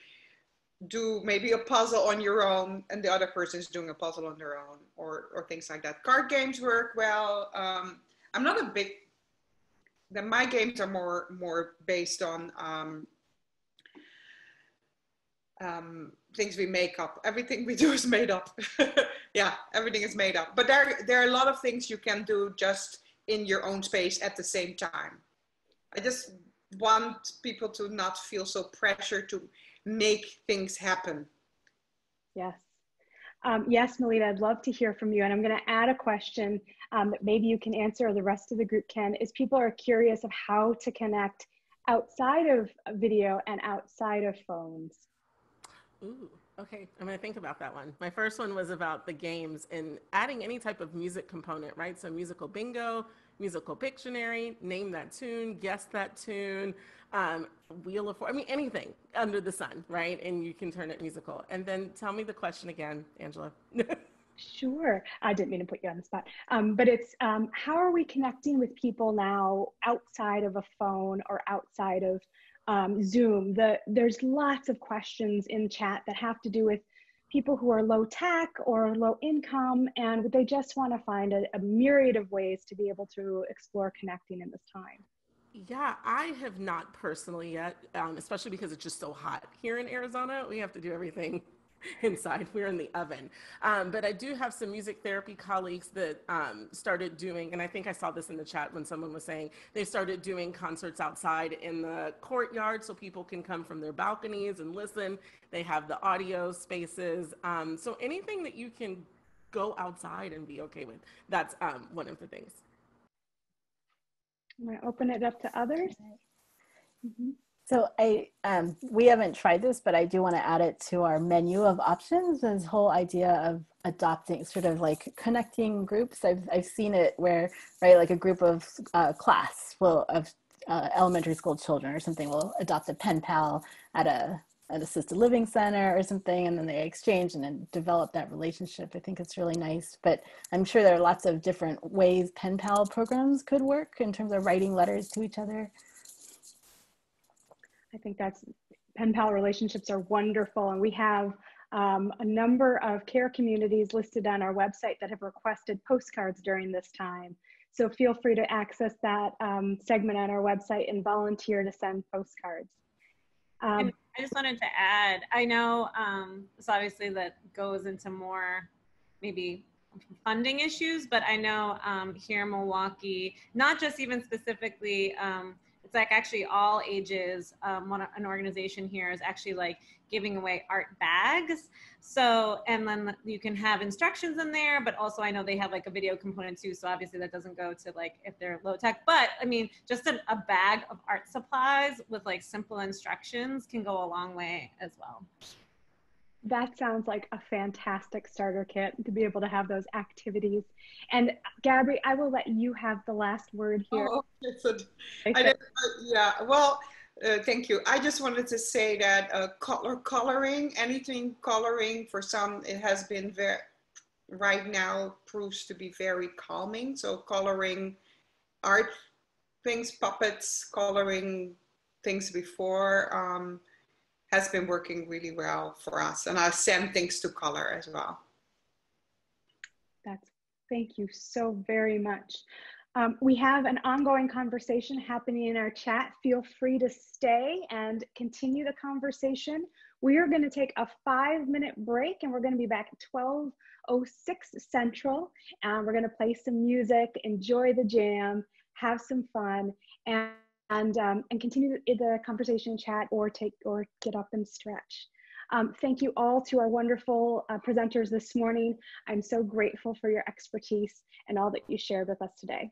do maybe a puzzle on your own and the other person is doing a puzzle on their own, or things like that. Card games work well. I'm not a big, my games are more based on things we make up. Everything we do is made up. Yeah, everything is made up. But there are a lot of things you can do just in your own space at the same time. I just want people to not feel so pressured to make things happen. Yes. Yes, Melita, I'd love to hear from you. And I'm going to add a question that maybe you can answer or the rest of the group can, is people are curious of how to connect outside of video and outside of phones. Ooh, okay, I'm gonna think about that one. My first one was about the games and adding any type of music component, right? So musical bingo, musical Pictionary, name that tune, guess that tune, Wheel of Fortune, I mean, anything under the sun, right? And you can turn it musical. And then tell me the question again, Angela. Sure, I didn't mean to put you on the spot, but it's how are we connecting with people now outside of a phone or outside of Zoom? There's lots of questions in chat that have to do with people who are low tech or low income, and they just want to find a myriad of ways to be able to explore connecting in this time. Yeah, I have not personally yet, especially because it's just so hot here in Arizona. We have to do everything inside. We're in the oven. But I do have some music therapy colleagues that started doing, and I think I saw this in the chat when someone was saying they started doing concerts outside in the courtyard so people can come from their balconies and listen. They have the audio spaces. So anything that you can go outside and be okay with. That's one of the things. I'm going to open it up to others. So we haven't tried this, but I do want to add it to our menu of options. This whole idea of adopting, sort of like connecting groups. I've seen it where, right, like a group of class of elementary school children or something will adopt a pen pal at an assisted living center or something, and then they exchange and then develop that relationship. I think it's really nice, but I'm sure there are lots of different ways pen pal programs could work in terms of writing letters to each other. I think pen pal relationships are wonderful, and we have a number of care communities listed on our website that have requested postcards during this time. So feel free to access that segment on our website and volunteer to send postcards. And I just wanted to add, I know, so obviously that goes into more maybe funding issues, but I know here in Milwaukee, not just even specifically, it's like actually all ages, an organization here is actually like giving away art bags. So, and then you can have instructions in there, but also I know they have like a video component too. So obviously that doesn't go to like if they're low tech, but I mean, just a bag of art supplies with like simple instructions can go a long way as well. That sounds like a fantastic starter kit to be able to have those activities. And Gabri, I will let you have the last word here. Oh, yeah, well, thank you. I just wanted to say that coloring, anything coloring for some, it has been right now proves to be very calming. So coloring art things, puppets, coloring things before has been working really well for us. And I send things to color as well. Thank you so very much. We have an ongoing conversation happening in our chat. Feel free to stay and continue the conversation. We are going to take a 5-minute break and we're going to be back at 12:06 Central. We're going to play some music, enjoy the jam, have some fun, and continue the conversation in chat or get up and stretch. Thank you all to our wonderful presenters this morning. I'm so grateful for your expertise and all that you shared with us today.